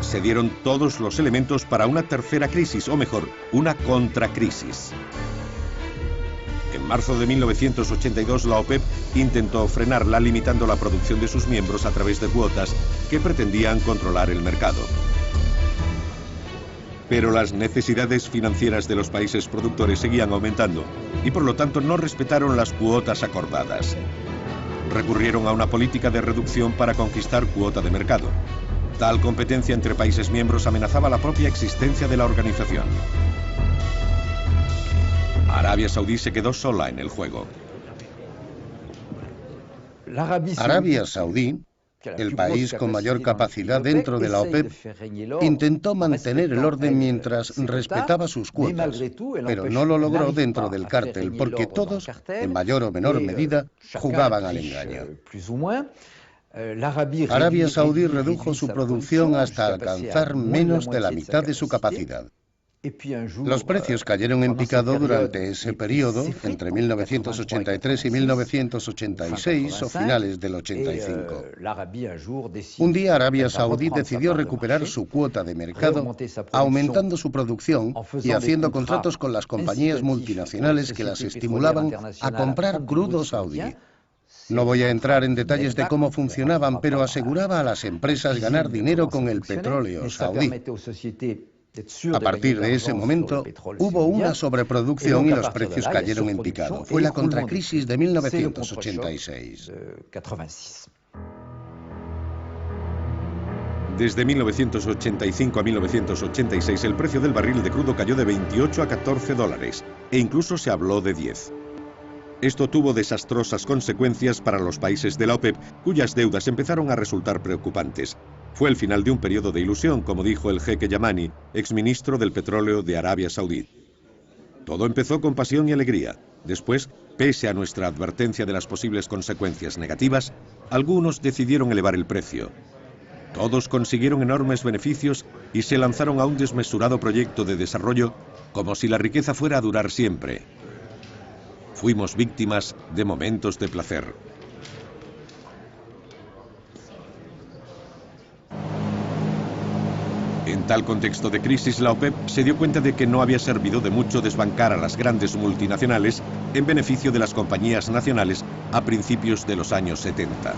Se dieron todos los elementos para una tercera crisis, o mejor, una contracrisis. En marzo de 1982, la OPEP intentó frenarla limitando la producción de sus miembros a través de cuotas que pretendían controlar el mercado. Pero las necesidades financieras de los países productores seguían aumentando y por lo tanto no respetaron las cuotas acordadas. Recurrieron a una política de reducción para conquistar cuota de mercado. Tal competencia entre países miembros amenazaba la propia existencia de la organización. Arabia Saudí se quedó sola en el juego. Arabia Saudí, el país con mayor capacidad dentro de la OPEP, intentó mantener el orden mientras respetaba sus cuotas, pero no lo logró dentro del cártel porque todos, en mayor o menor medida, jugaban al engaño. Arabia Saudí redujo su producción hasta alcanzar menos de la mitad de su capacidad. Los precios cayeron en picado durante ese periodo, entre 1983 y 1986 o finales del 85. Un día Arabia Saudí decidió recuperar su cuota de mercado, aumentando su producción y haciendo contratos con las compañías multinacionales que las estimulaban a comprar crudo saudí. No voy a entrar en detalles de cómo funcionaban, pero aseguraba a las empresas ganar dinero con el petróleo saudí. A partir de ese momento, hubo una sobreproducción y los precios cayeron en picado. Fue la contracrisis de 1986. Desde 1985 a 1986, el precio del barril de crudo cayó de 28 a 14 dólares, e incluso se habló de 10. Esto tuvo desastrosas consecuencias para los países de la OPEP, cuyas deudas empezaron a resultar preocupantes. Fue el final de un periodo de ilusión, como dijo el jeque Yamani, exministro del petróleo de Arabia Saudí. Todo empezó con pasión y alegría. Después, pese a nuestra advertencia de las posibles consecuencias negativas, algunos decidieron elevar el precio. Todos consiguieron enormes beneficios y se lanzaron a un desmesurado proyecto de desarrollo como si la riqueza fuera a durar siempre. Fuimos víctimas de momentos de placer. En tal contexto de crisis, la OPEP se dio cuenta de que no había servido de mucho desbancar a las grandes multinacionales en beneficio de las compañías nacionales a principios de los años 70.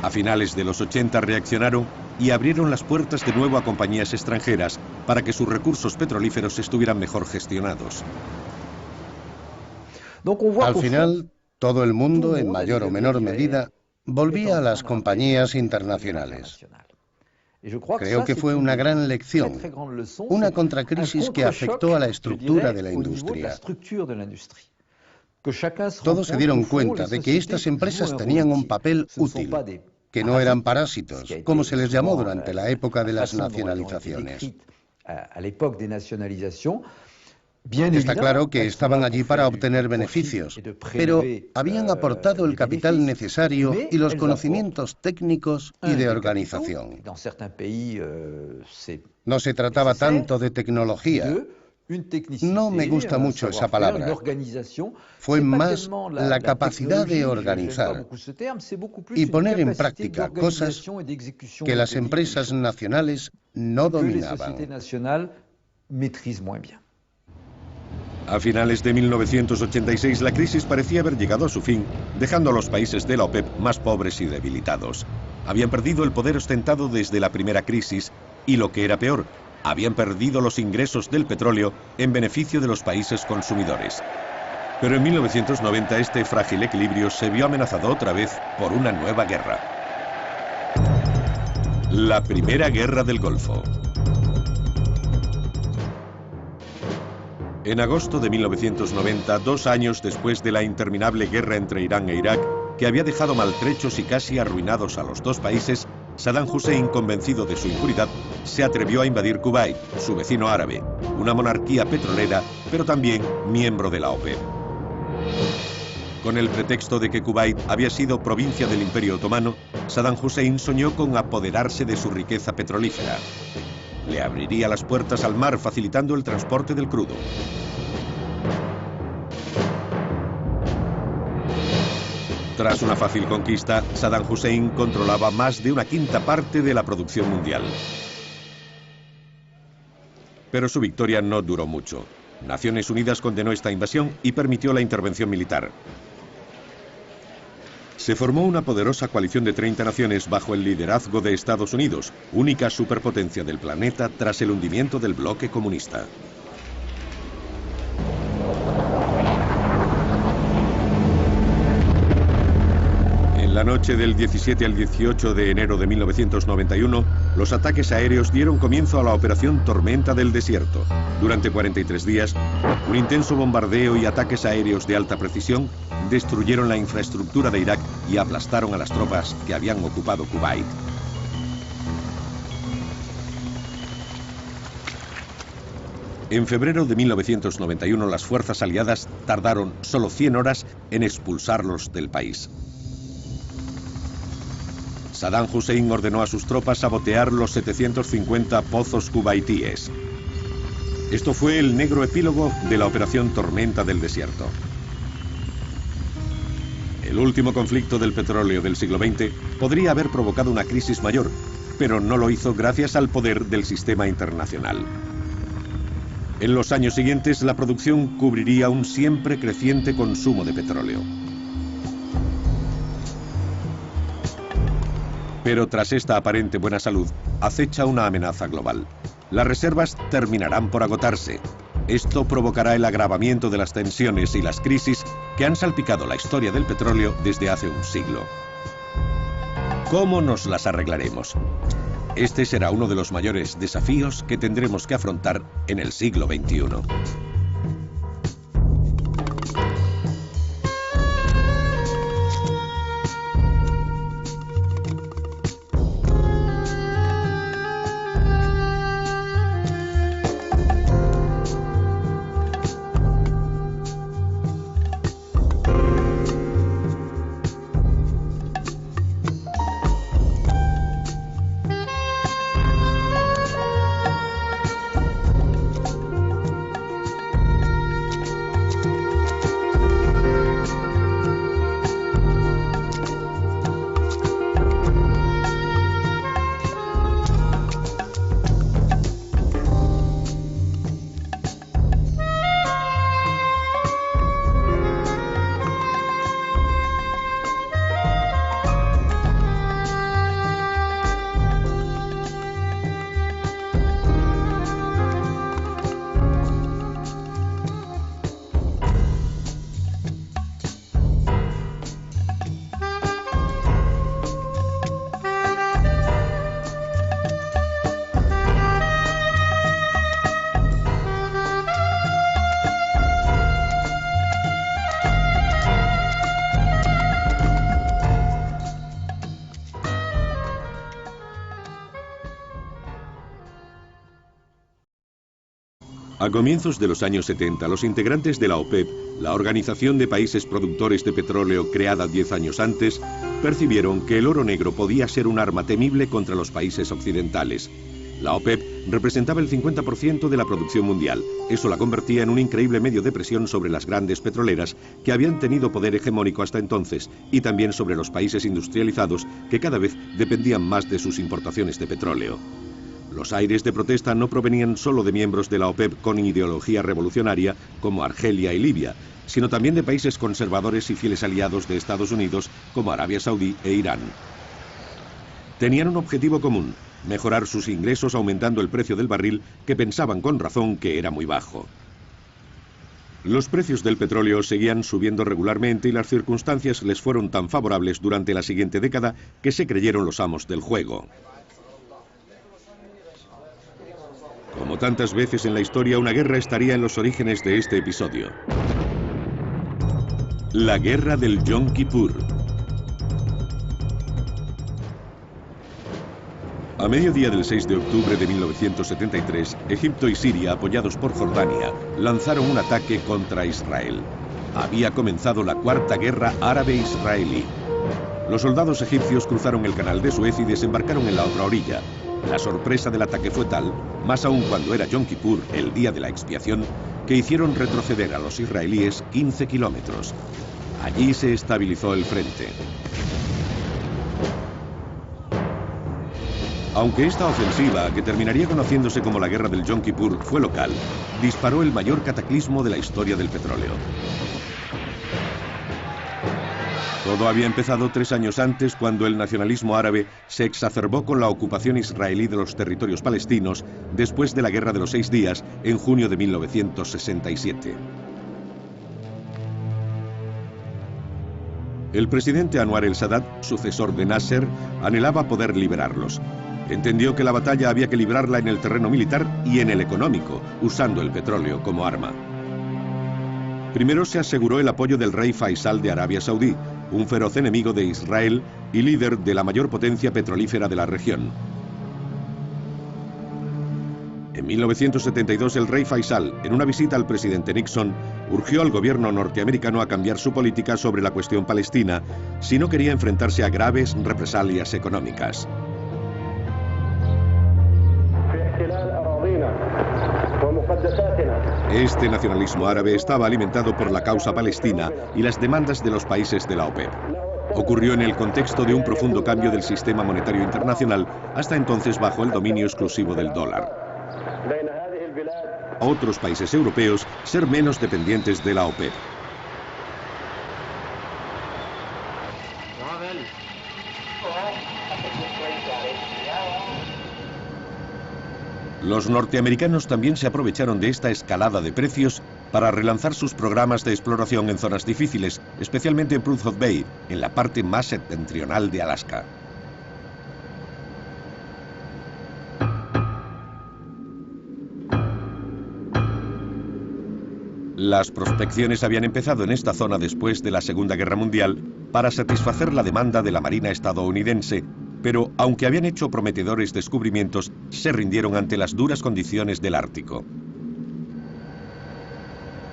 A finales de los 80 reaccionaron y abrieron las puertas de nuevo a compañías extranjeras para que sus recursos petrolíferos estuvieran mejor gestionados. Al final, todo el mundo, en mayor o menor medida, volvía a las compañías internacionales. Creo que fue una gran lección, una contracrisis que afectó a la estructura de la industria. Todos se dieron cuenta de que estas empresas tenían un papel útil, que no eran parásitos, como se les llamó durante la época de las nacionalizaciones. Está claro que estaban allí para obtener beneficios, pero habían aportado el capital necesario y los conocimientos técnicos y de organización. No se trataba tanto de tecnología. No me gusta mucho esa palabra. Fue más la capacidad de organizar y poner en práctica cosas que las empresas nacionales no dominaban. A finales de 1986 la crisis parecía haber llegado a su fin, dejando a los países de la OPEP más pobres y debilitados. Habían perdido el poder ostentado desde la primera crisis y, lo que era peor, habían perdido los ingresos del petróleo en beneficio de los países consumidores. Pero en 1990 este frágil equilibrio se vio amenazado otra vez por una nueva guerra. La Primera Guerra del Golfo. En agosto de 1990, 2 años después de la interminable guerra entre Irán e Irak, que había dejado maltrechos y casi arruinados a los dos países, Saddam Hussein, convencido de su impunidad, se atrevió a invadir Kuwait, su vecino árabe, una monarquía petrolera, pero también miembro de la OPEP. Con el pretexto de que Kuwait había sido provincia del Imperio Otomano, Saddam Hussein soñó con apoderarse de su riqueza petrolífera. Le abriría las puertas al mar, facilitando el transporte del crudo. Tras una fácil conquista, Saddam Hussein controlaba más de 1/5 parte de la producción mundial. Pero su victoria no duró mucho. Naciones Unidas condenó esta invasión y permitió la intervención militar. Se formó una poderosa coalición de 30 naciones bajo el liderazgo de Estados Unidos, única superpotencia del planeta tras el hundimiento del bloque comunista. En la noche del 17 al 18 de enero de 1991, los ataques aéreos dieron comienzo a la operación Tormenta del Desierto. Durante 43 días, un intenso bombardeo y ataques aéreos de alta precisión destruyeron la infraestructura de Irak y aplastaron a las tropas que habían ocupado Kuwait. En febrero de 1991, las fuerzas aliadas tardaron solo 100 horas en expulsarlos del país. Saddam Hussein ordenó a sus tropas sabotear los 750 pozos kuwaitíes. Esto fue el negro epílogo de la operación Tormenta del Desierto. El último conflicto del petróleo del siglo XX podría haber provocado una crisis mayor, pero no lo hizo gracias al poder del sistema internacional. En los años siguientes, la producción cubriría un siempre creciente consumo de petróleo. Pero tras esta aparente buena salud, acecha una amenaza global. Las reservas terminarán por agotarse. Esto provocará el agravamiento de las tensiones y las crisis que han salpicado la historia del petróleo desde hace un siglo. ¿Cómo nos las arreglaremos? Este será uno de los mayores desafíos que tendremos que afrontar en el siglo XXI. A comienzos de los años 70, los integrantes de la OPEP, la Organización de Países Productores de Petróleo creada 10 años antes, percibieron que el oro negro podía ser un arma temible contra los países occidentales. La OPEP representaba el 50% de la producción mundial. Eso la convertía en un increíble medio de presión sobre las grandes petroleras que habían tenido poder hegemónico hasta entonces y también sobre los países industrializados que cada vez dependían más de sus importaciones de petróleo. Los aires de protesta no provenían solo de miembros de la OPEP con ideología revolucionaria como Argelia y Libia, sino también de países conservadores y fieles aliados de Estados Unidos como Arabia Saudí e Irán. Tenían un objetivo común: mejorar sus ingresos aumentando el precio del barril, que pensaban con razón que era muy bajo. Los precios del petróleo seguían subiendo regularmente y las circunstancias les fueron tan favorables durante la siguiente década que se creyeron los amos del juego. Como tantas veces en la historia, una guerra estaría en los orígenes de este episodio. La guerra del Yom Kippur. A mediodía del 6 de octubre de 1973, Egipto y Siria, apoyados por Jordania, lanzaron un ataque contra Israel. Había comenzado la Cuarta Guerra Árabe-Israelí. Los soldados egipcios cruzaron el canal de Suez y desembarcaron en la otra orilla. La sorpresa del ataque fue tal, más aún cuando era Yom Kippur, el día de la expiación, que hicieron retroceder a los israelíes 15 kilómetros. Allí se estabilizó el frente. Aunque esta ofensiva, que terminaría conociéndose como la Guerra del Yom Kippur, fue local, disparó el mayor cataclismo de la historia del petróleo. Todo había empezado 3 años antes, cuando el nacionalismo árabe se exacerbó con la ocupación israelí de los territorios palestinos después de la Guerra de los 6 días, en junio de 1967. El presidente Anwar el-Sadat, sucesor de Nasser, anhelaba poder liberarlos. Entendió que la batalla había que librarla en el terreno militar y en el económico, usando el petróleo como arma. Primero se aseguró el apoyo del rey Faisal de Arabia Saudí, un feroz enemigo de Israel y líder de la mayor potencia petrolífera de la región. En 1972, el rey Faisal, en una visita al presidente Nixon, urgió al gobierno norteamericano a cambiar su política sobre la cuestión palestina si no quería enfrentarse a graves represalias económicas. Este nacionalismo árabe estaba alimentado por la causa palestina y las demandas de los países de la OPEP. Ocurrió en el contexto de un profundo cambio del sistema monetario internacional, hasta entonces bajo el dominio exclusivo del dólar. A otros países europeos ser menos dependientes de la OPEP. Los norteamericanos también se aprovecharon de esta escalada de precios para relanzar sus programas de exploración en zonas difíciles, especialmente en Prudhoe Bay, en la parte más septentrional de Alaska. Las prospecciones habían empezado en esta zona después de la Segunda Guerra Mundial para satisfacer la demanda de la Marina estadounidense, pero aunque habían hecho prometedores descubrimientos, se rindieron ante las duras condiciones del Ártico.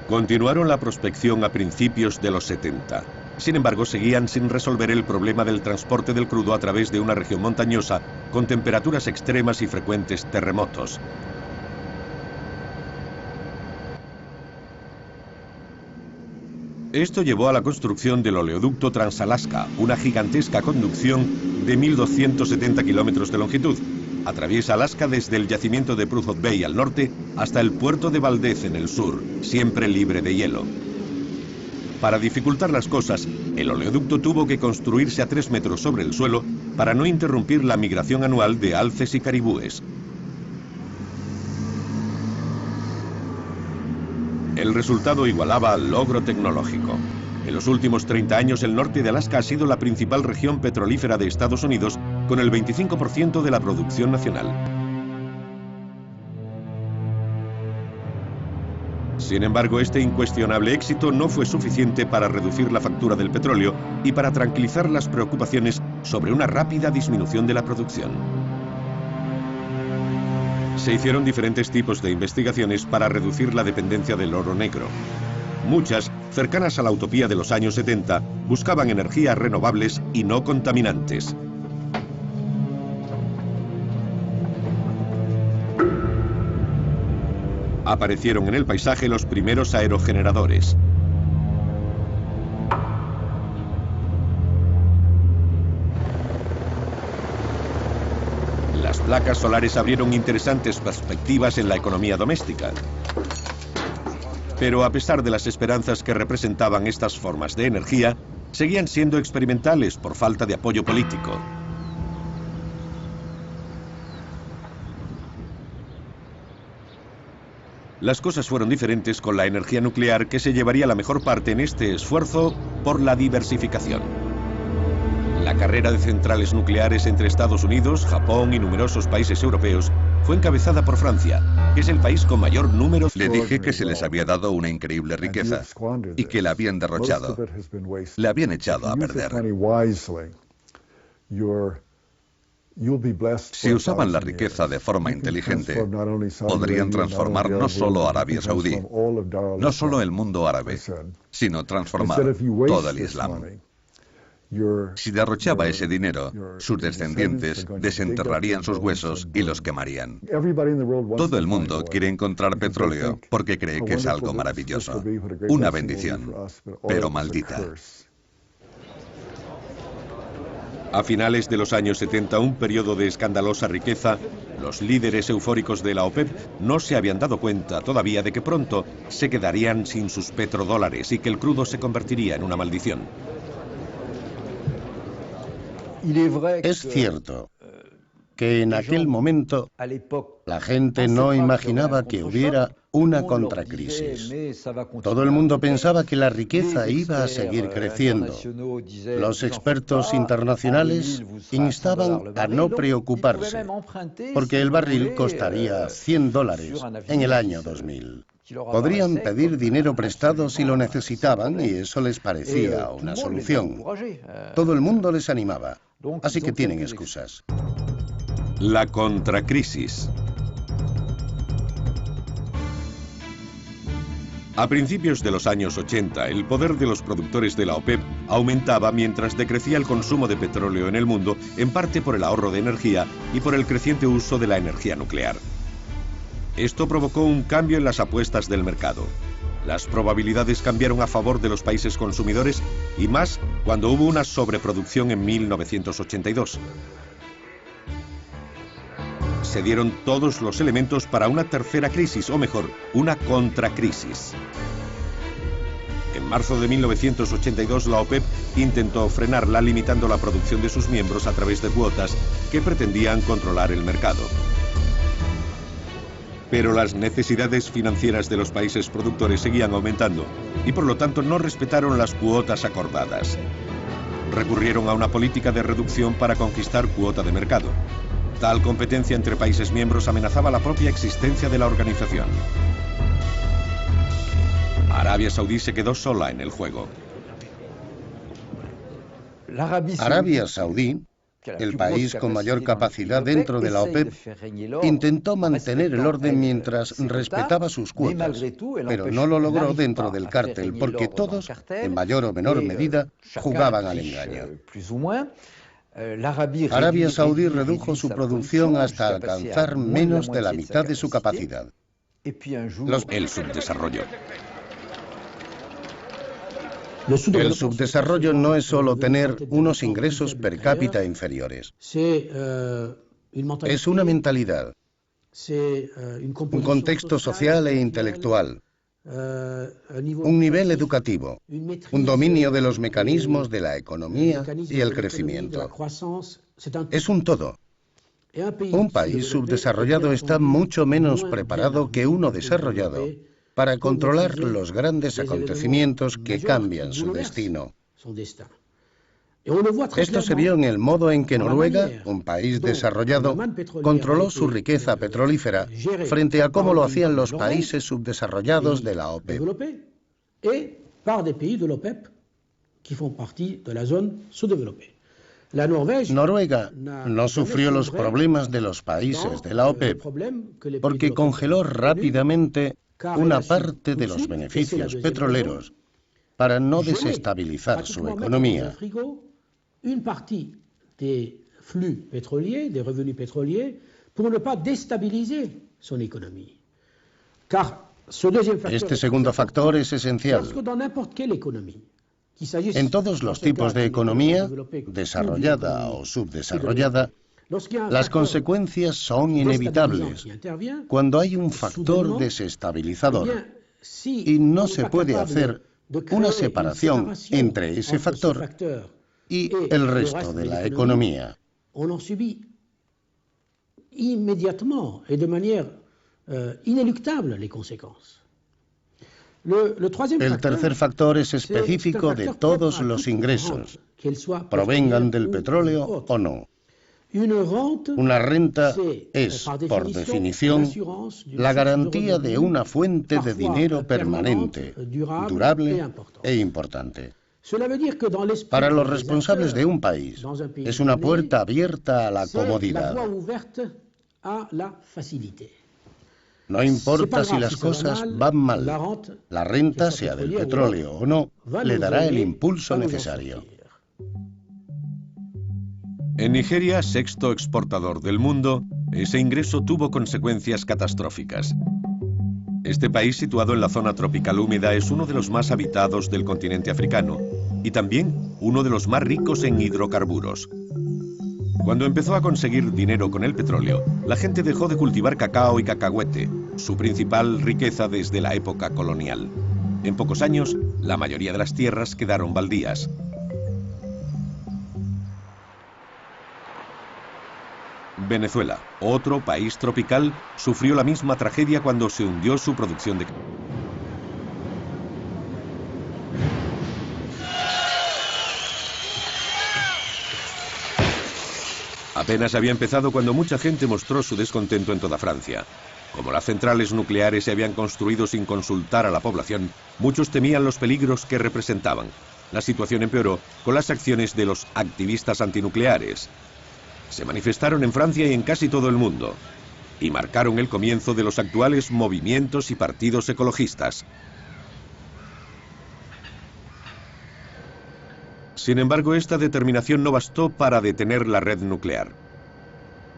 Continuaron la prospección a principios de los 70. Sin embargo, seguían sin resolver el problema del transporte del crudo a través de una región montañosa, con temperaturas extremas y frecuentes terremotos. Esto llevó a la construcción del oleoducto Trans-Alaska, una gigantesca conducción de 1.270 kilómetros de longitud. Atraviesa Alaska desde el yacimiento de Prudhoe Bay al norte hasta el puerto de Valdez en el sur, siempre libre de hielo. Para dificultar las cosas, el oleoducto tuvo que construirse a 3 metros sobre el suelo para no interrumpir la migración anual de alces y caribúes. El resultado igualaba al logro tecnológico. En los últimos 30 años, el norte de Alaska ha sido la principal región petrolífera de Estados Unidos, con el 25% de la producción nacional. Sin embargo, este incuestionable éxito no fue suficiente para reducir la factura del petróleo y para tranquilizar las preocupaciones sobre una rápida disminución de la producción. Se hicieron diferentes tipos de investigaciones para reducir la dependencia del oro negro. Muchas, cercanas a la utopía de los años 70, buscaban energías renovables y no contaminantes. Aparecieron en el paisaje los primeros aerogeneradores. Las placas solares abrieron interesantes perspectivas en la economía doméstica. Pero a pesar de las esperanzas que representaban estas formas de energía, seguían siendo experimentales por falta de apoyo político. Las cosas fueron diferentes con la energía nuclear, que se llevaría la mejor parte en este esfuerzo por la diversificación. La carrera de centrales nucleares entre Estados Unidos, Japón y numerosos países europeos fue encabezada por Francia, que es el país con mayor número. Le dije que se les había dado una increíble riqueza y que la habían derrochado. La habían echado a perder. Si usaban la riqueza de forma inteligente, podrían transformar no solo Arabia Saudí, no solo el mundo árabe, sino transformar todo el Islam. Si derrochaba ese dinero, sus descendientes desenterrarían sus huesos y los quemarían. Todo el mundo quiere encontrar petróleo porque cree que es algo maravilloso, una bendición, pero maldita. A finales de los años 70, un periodo de escandalosa riqueza, los líderes eufóricos de la OPEP no se habían dado cuenta todavía de que pronto se quedarían sin sus petrodólares y que el crudo se convertiría en una maldición. Es cierto que en aquel momento la gente no imaginaba que hubiera una contracrisis. Todo el mundo pensaba que la riqueza iba a seguir creciendo. Los expertos internacionales instaban a no preocuparse, porque el barril costaría $100 en el año 2000. Podrían pedir dinero prestado si lo necesitaban y eso les parecía una solución. Todo el mundo les animaba, así que tienen excusas. La contracrisis. A principios de los años 80, el poder de los productores de la OPEP aumentaba mientras decrecía el consumo de petróleo en el mundo, en parte por el ahorro de energía y por el creciente uso de la energía nuclear. Esto provocó un cambio en las apuestas del mercado. Las probabilidades cambiaron a favor de los países consumidores y más cuando hubo una sobreproducción en 1982. Se dieron todos los elementos para una tercera crisis, o mejor, una contracrisis. En marzo de 1982, la OPEP intentó frenarla limitando la producción de sus miembros a través de cuotas que pretendían controlar el mercado. Pero las necesidades financieras de los países productores seguían aumentando y por lo tanto no respetaron las cuotas acordadas. Recurrieron a una política de reducción para conquistar cuota de mercado. Tal competencia entre países miembros amenazaba la propia existencia de la organización. Arabia Saudí se quedó sola en el juego. Arabia Saudí, el país con mayor capacidad dentro de la OPEP, intentó mantener el orden mientras respetaba sus cuotas, pero no lo logró dentro del cártel porque todos, en mayor o menor medida, jugaban al engaño. Arabia Saudí redujo su producción hasta alcanzar menos de la mitad de su capacidad. El subdesarrollo. El subdesarrollo no es solo tener unos ingresos per cápita inferiores. Es una mentalidad, un contexto social e intelectual, un nivel educativo, un dominio de los mecanismos de la economía y el crecimiento. Es un todo. Un país subdesarrollado está mucho menos preparado que uno desarrollado para controlar los grandes acontecimientos que cambian su destino. Esto se vio en el modo en que Noruega, un país desarrollado, controló su riqueza petrolífera frente a cómo lo hacían los países subdesarrollados de la OPEP. Noruega no sufrió los problemas de los países de la OPEP porque congeló rápidamente una parte de los beneficios petroleros para no desestabilizar su economía. Este segundo factor es esencial. En todos los tipos de economía, desarrollada o subdesarrollada, las consecuencias son inevitables cuando hay un factor desestabilizador y no se puede hacer una separación entre ese factor y el resto de la economía. El tercer factor es específico de todos los ingresos, provengan del petróleo o no. Una renta es, por definición, la garantía de una fuente de dinero permanente, durable e importante. Para los responsables de un país, es una puerta abierta a la comodidad. No importa si las cosas van mal, la renta, sea del petróleo o no, le dará el impulso necesario. En Nigeria, sexto exportador del mundo, ese ingreso tuvo consecuencias catastróficas. Este país, situado en la zona tropical húmeda, es uno de los más habitados del continente africano y también uno de los más ricos en hidrocarburos. Cuando empezó a conseguir dinero con el petróleo, la gente dejó de cultivar cacao y cacahuete, su principal riqueza desde la época colonial. En pocos años, la mayoría de las tierras quedaron baldías. Venezuela, otro país tropical, sufrió la misma tragedia cuando se hundió su producción de cacao. Apenas había empezado cuando mucha gente mostró su descontento en toda Francia. Como las centrales nucleares se habían construido sin consultar a la población, muchos temían los peligros que representaban. La situación empeoró con las acciones de los activistas antinucleares. Se manifestaron en Francia y en casi todo el mundo, y marcaron el comienzo de los actuales movimientos y partidos ecologistas. Sin embargo, esta determinación no bastó para detener la red nuclear.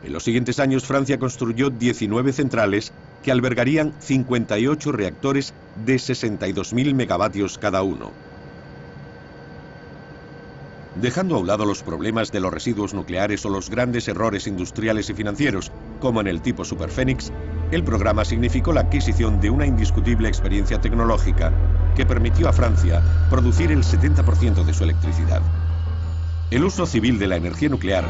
En los siguientes años, Francia construyó 19 centrales que albergarían 58 reactores de 62.000 megavatios cada uno. Dejando a un lado los problemas de los residuos nucleares o los grandes errores industriales y financieros, como en el tipo Superphénix, el programa significó la adquisición de una indiscutible experiencia tecnológica que permitió a Francia producir el 70% de su electricidad. El uso civil de la energía nuclear,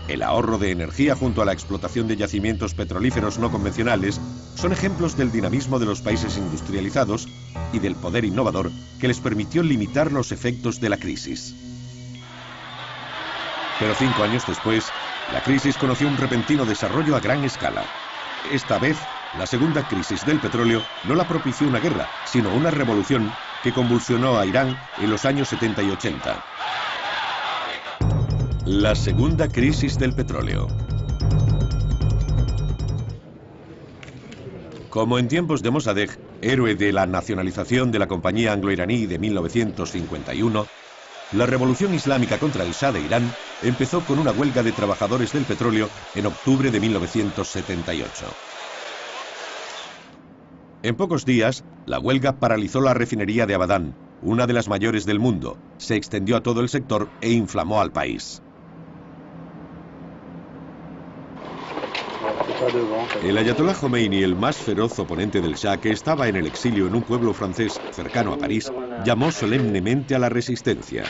el ahorro de energía junto a la explotación de yacimientos petrolíferos no convencionales, son ejemplos del dinamismo de los países industrializados y del poder innovador que les permitió limitar los efectos de la crisis. Pero 5 años después, la crisis conoció un repentino desarrollo a gran escala. Esta vez, la segunda crisis del petróleo no la propició una guerra, sino una revolución que convulsionó a Irán en los años 70 y 80. La segunda crisis del petróleo. Como en tiempos de Mossadegh, héroe de la nacionalización de la compañía anglo-iraní de 1951, la revolución islámica contra el Shah de Irán empezó con una huelga de trabajadores del petróleo en octubre de 1978. En pocos días, la huelga paralizó la refinería de Abadán, una de las mayores del mundo, se extendió a todo el sector e inflamó al país. El ayatolá Jomeini, el más feroz oponente del Shah, que estaba en el exilio en un pueblo francés cercano a París, llamó solemnemente a la resistencia.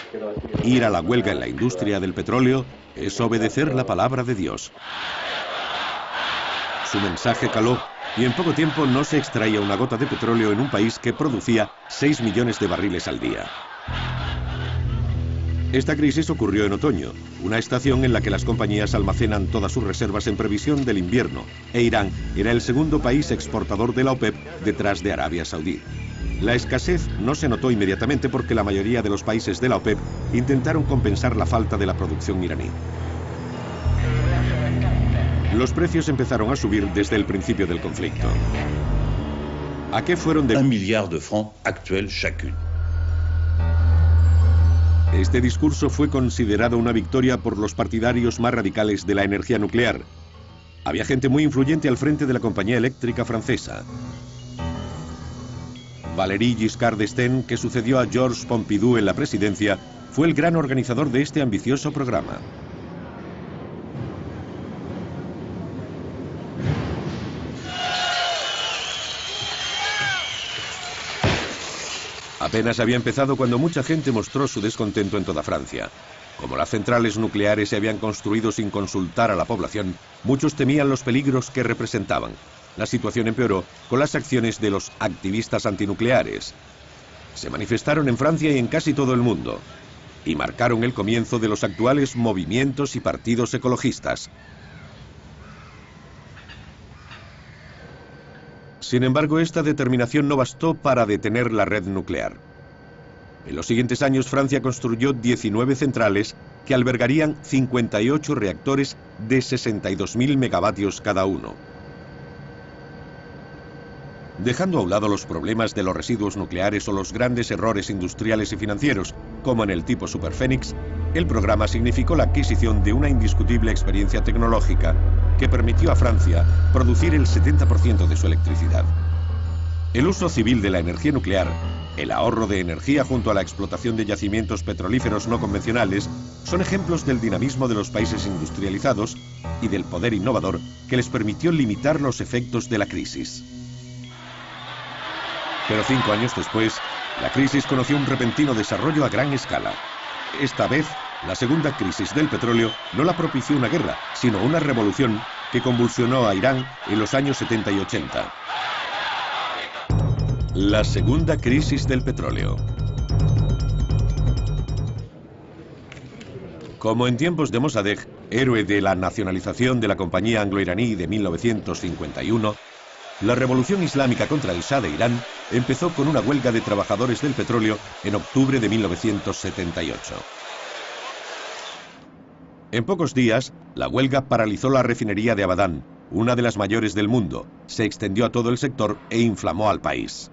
Ir a la huelga en la industria del petróleo es obedecer la palabra de Dios. Su mensaje caló y en poco tiempo no se extraía una gota de petróleo en un país que producía 6 millones de barriles al día. Esta crisis ocurrió en otoño, una estación en la que las compañías almacenan todas sus reservas en previsión del invierno, e Irán era el segundo país exportador de la OPEP detrás de Arabia Saudí. La escasez no se notó inmediatamente porque la mayoría de los países de la OPEP intentaron compensar la falta de la producción iraní. Los precios empezaron a subir desde el principio del conflicto. ¿A qué fueron de 1 milliard de francs actuels chacune? Este discurso fue considerado una victoria por los partidarios más radicales de la energía nuclear. Había gente muy influyente al frente de la compañía eléctrica francesa. Valéry Giscard d'Estaing, que sucedió a Georges Pompidou en la presidencia, fue el gran organizador de este ambicioso programa. Apenas había empezado cuando mucha gente mostró su descontento en toda Francia. Como las centrales nucleares se habían construido sin consultar a la población, muchos temían los peligros que representaban. La situación empeoró con las acciones de los activistas antinucleares. Se manifestaron en Francia y en casi todo el mundo, y marcaron el comienzo de los actuales movimientos y partidos ecologistas. Sin embargo, esta determinación no bastó para detener la red nuclear. En los siguientes años, Francia construyó 19 centrales que albergarían 58 reactores de 62.000 megavatios cada uno. Dejando a un lado los problemas de los residuos nucleares o los grandes errores industriales y financieros, como en el tipo Superphénix, el programa significó la adquisición de una indiscutible experiencia tecnológica que permitió a Francia producir el 70% de su electricidad. El uso civil de la energía nuclear, el ahorro de energía junto a la explotación de yacimientos petrolíferos no convencionales, son ejemplos del dinamismo de los países industrializados y del poder innovador que les permitió limitar los efectos de la crisis. Pero 5 años después, la crisis conoció un repentino desarrollo a gran escala. Esta vez, la segunda crisis del petróleo no la propició una guerra, sino una revolución que convulsionó a Irán en los años 70 y 80. La segunda crisis del petróleo. Como en tiempos de Mossadegh, héroe de la nacionalización de la compañía anglo-iraní de 1951, la revolución islámica contra el Shah de Irán empezó con una huelga de trabajadores del petróleo en octubre de 1978. En pocos días, la huelga paralizó la refinería de Abadán, una de las mayores del mundo, se extendió a todo el sector e inflamó al país.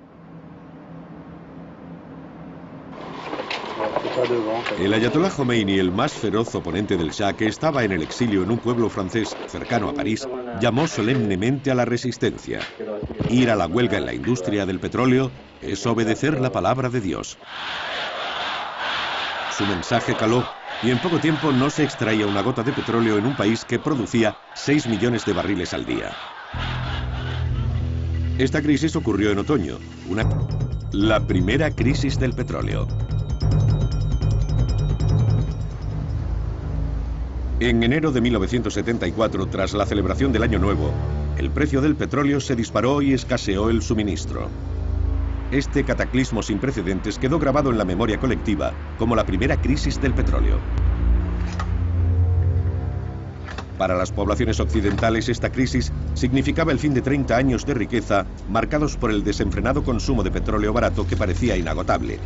El ayatolá Jomeini, el más feroz oponente del Shah, que estaba en el exilio en un pueblo francés cercano a París, llamó solemnemente a la resistencia. Ir a la huelga en la industria del petróleo es obedecer la palabra de Dios. Su mensaje caló y en poco tiempo no se extraía una gota de petróleo en un país que producía 6 millones de barriles al día. Esta crisis ocurrió en otoño, la primera crisis del petróleo. En enero de 1974, tras la celebración del Año Nuevo, el precio del petróleo se disparó y escaseó el suministro. Este cataclismo sin precedentes quedó grabado en la memoria colectiva como la primera crisis del petróleo. Para las poblaciones occidentales, esta crisis significaba el fin de 30 años de riqueza marcados por el desenfrenado consumo de petróleo barato que parecía inagotable.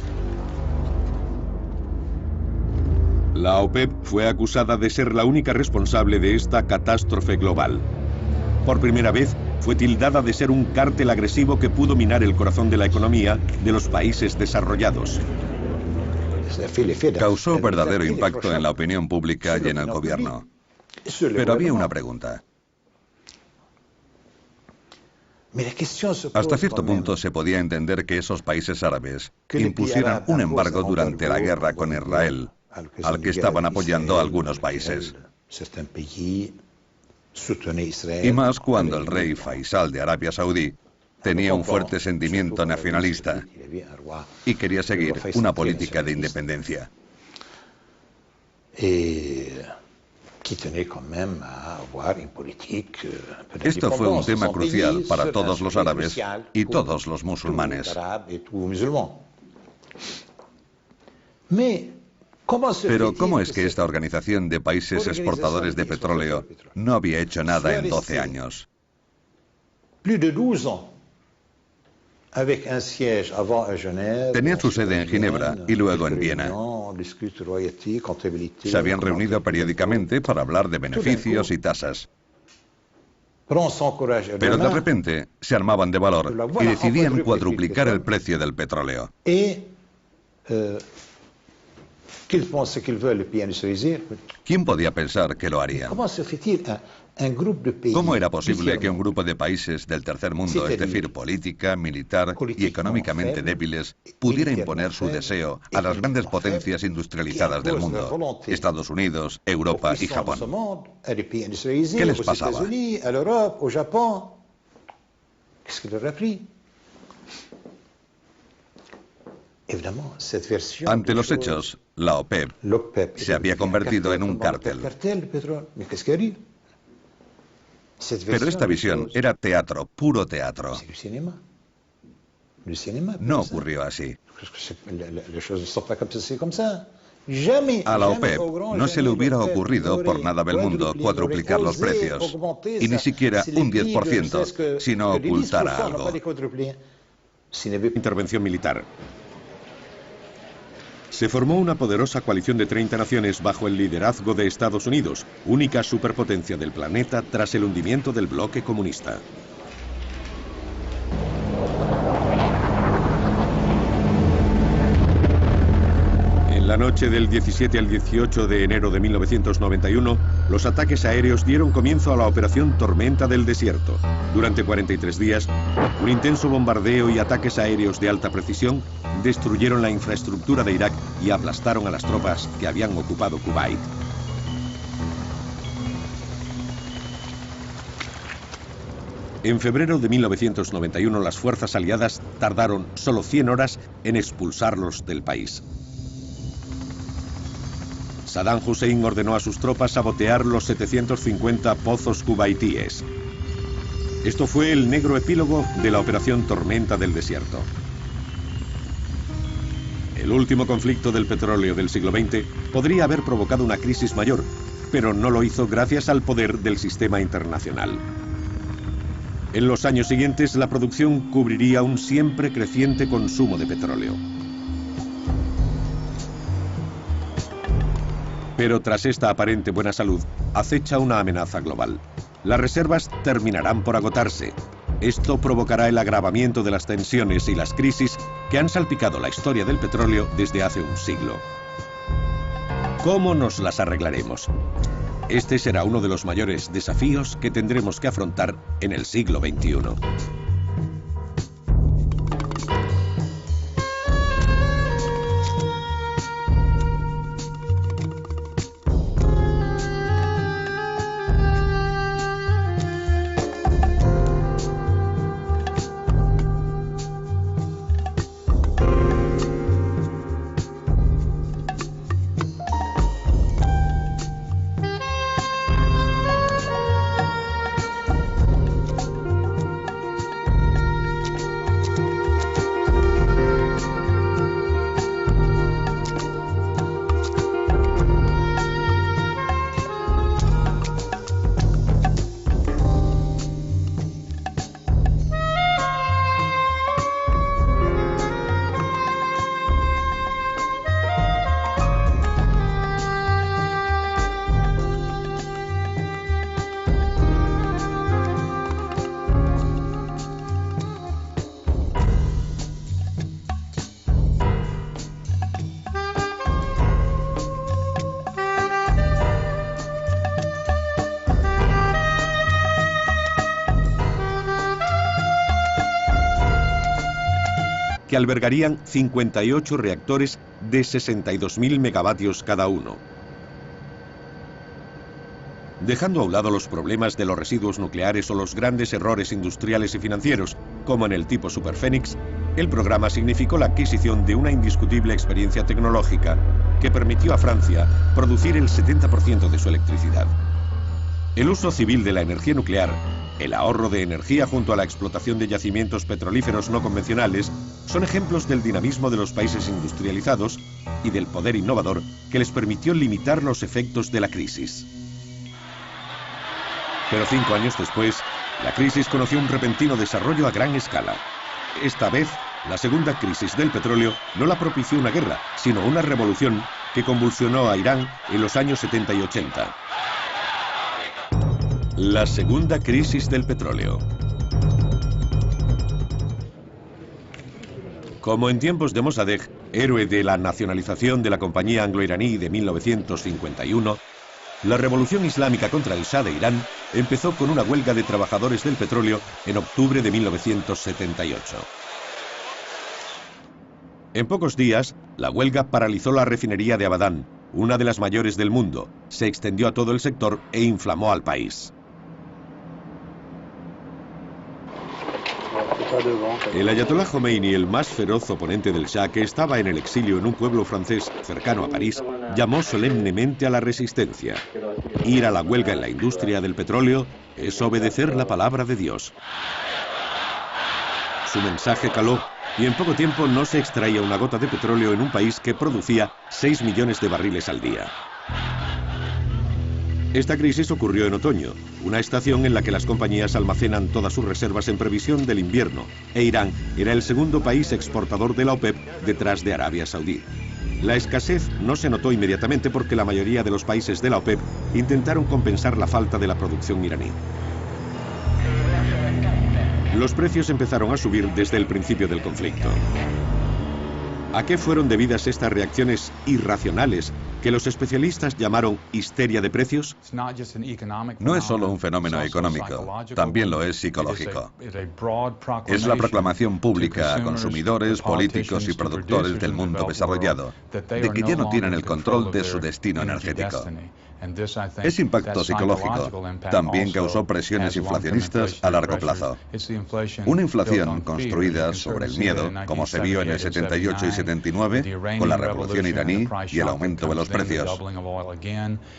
La OPEP fue acusada de ser la única responsable de esta catástrofe global. Por primera vez, fue tildada de ser un cártel agresivo que pudo minar el corazón de la economía de los países desarrollados. Causó verdadero impacto en la opinión pública y en el gobierno. Pero había una pregunta. Hasta cierto punto se podía entender que esos países árabes impusieran un embargo durante la guerra con Israel, al que estaban apoyando algunos países. Y más cuando el rey Faisal de Arabia Saudí tenía un fuerte sentimiento nacionalista y quería seguir una política de independencia. Esto fue un tema crucial para todos los árabes y todos los musulmanes. Pero ¿cómo es que esta organización de países exportadores de petróleo no había hecho nada en 12 años? Tenían su sede en Ginebra y luego en Viena. Se habían reunido periódicamente para hablar de beneficios y tasas. Pero de repente se armaban de valor y decidían cuadruplicar el precio del petróleo. ¿Quién podía pensar que lo harían? ¿Cómo era posible que un grupo de países del tercer mundo, es decir, política, militar y económicamente débiles, pudiera imponer su deseo a las grandes potencias industrializadas del mundo, Estados Unidos, Europa y Japón? ¿Qué les pasaba? Ante los hechos, la OPEP se había convertido en un cártel. Pero esta visión era teatro, puro teatro. No ocurrió así. A la OPEP no se le hubiera ocurrido por nada del mundo cuadruplicar los precios, y ni siquiera un 10%, sino ocultar algo. Intervención militar. Se formó una poderosa coalición de 30 naciones bajo el liderazgo de Estados Unidos, única superpotencia del planeta tras el hundimiento del bloque comunista. En la noche del 17 al 18 de enero de 1991, los ataques aéreos dieron comienzo a la operación Tormenta del Desierto. Durante 43 días, un intenso bombardeo y ataques aéreos de alta precisión destruyeron la infraestructura de Irak y aplastaron a las tropas que habían ocupado Kuwait. En febrero de 1991, las fuerzas aliadas tardaron solo 100 horas en expulsarlos del país. Saddam Hussein ordenó a sus tropas sabotear los 750 pozos cubaitíes. Esto fue el negro epílogo de la operación Tormenta del Desierto. El último conflicto del petróleo del siglo XX podría haber provocado una crisis mayor, pero no lo hizo gracias al poder del sistema internacional. En los años siguientes, la producción cubriría un siempre creciente consumo de petróleo. Pero tras esta aparente buena salud, acecha una amenaza global. Las reservas terminarán por agotarse. Esto provocará el agravamiento de las tensiones y las crisis que han salpicado la historia del petróleo desde hace un siglo. ¿Cómo nos las arreglaremos? Este será uno de los mayores desafíos que tendremos que afrontar en el siglo XXI. Que albergarían 58 reactores de 62.000 megavatios cada uno. Dejando a un lado los problemas de los residuos nucleares o los grandes errores industriales y financieros, como en el tipo Superphénix, el programa significó la adquisición de una indiscutible experiencia tecnológica que permitió a Francia producir el 70% de su electricidad. El uso civil de la energía nuclear, el ahorro de energía junto a la explotación de yacimientos petrolíferos no convencionales son ejemplos del dinamismo de los países industrializados y del poder innovador que les permitió limitar los efectos de la crisis. Pero 5 años después, la crisis conoció un repentino desarrollo a gran escala. Esta vez, la segunda crisis del petróleo no la propició una guerra, sino una revolución que convulsionó a Irán en los años 70 y 80. La segunda crisis del petróleo. Como en tiempos de Mossadegh, héroe de la nacionalización de la compañía anglo-iraní de 1951, la revolución islámica contra el Shah de Irán empezó con una huelga de trabajadores del petróleo en octubre de 1978. En pocos días, la huelga paralizó la refinería de Abadán, una de las mayores del mundo, se extendió a todo el sector e inflamó al país. El ayatolá Jomeini, el más feroz oponente del Shah, que estaba en el exilio en un pueblo francés cercano a París, llamó solemnemente a la resistencia. Ir a la huelga en la industria del petróleo es obedecer la palabra de Dios. Su mensaje caló y en poco tiempo no se extraía una gota de petróleo en un país que producía 6 millones de barriles al día. Esta crisis ocurrió en otoño, una estación en la que las compañías almacenan todas sus reservas en previsión del invierno, e Irán era el segundo país exportador de la OPEP detrás de Arabia Saudí. La escasez no se notó inmediatamente porque la mayoría de los países de la OPEP intentaron compensar la falta de la producción iraní. Los precios empezaron a subir desde el principio del conflicto. ¿A qué fueron debidas estas reacciones irracionales que los especialistas llamaron histeria de precios? No es solo un fenómeno económico, también lo es psicológico. Es la proclamación pública a consumidores, políticos y productores del mundo desarrollado de que ya no tienen el control de su destino energético. Ese impacto psicológico también causó presiones inflacionistas a largo plazo. Una inflación construida sobre el miedo, como se vio en el 78 y 79, con la revolución iraní y el aumento de los precios.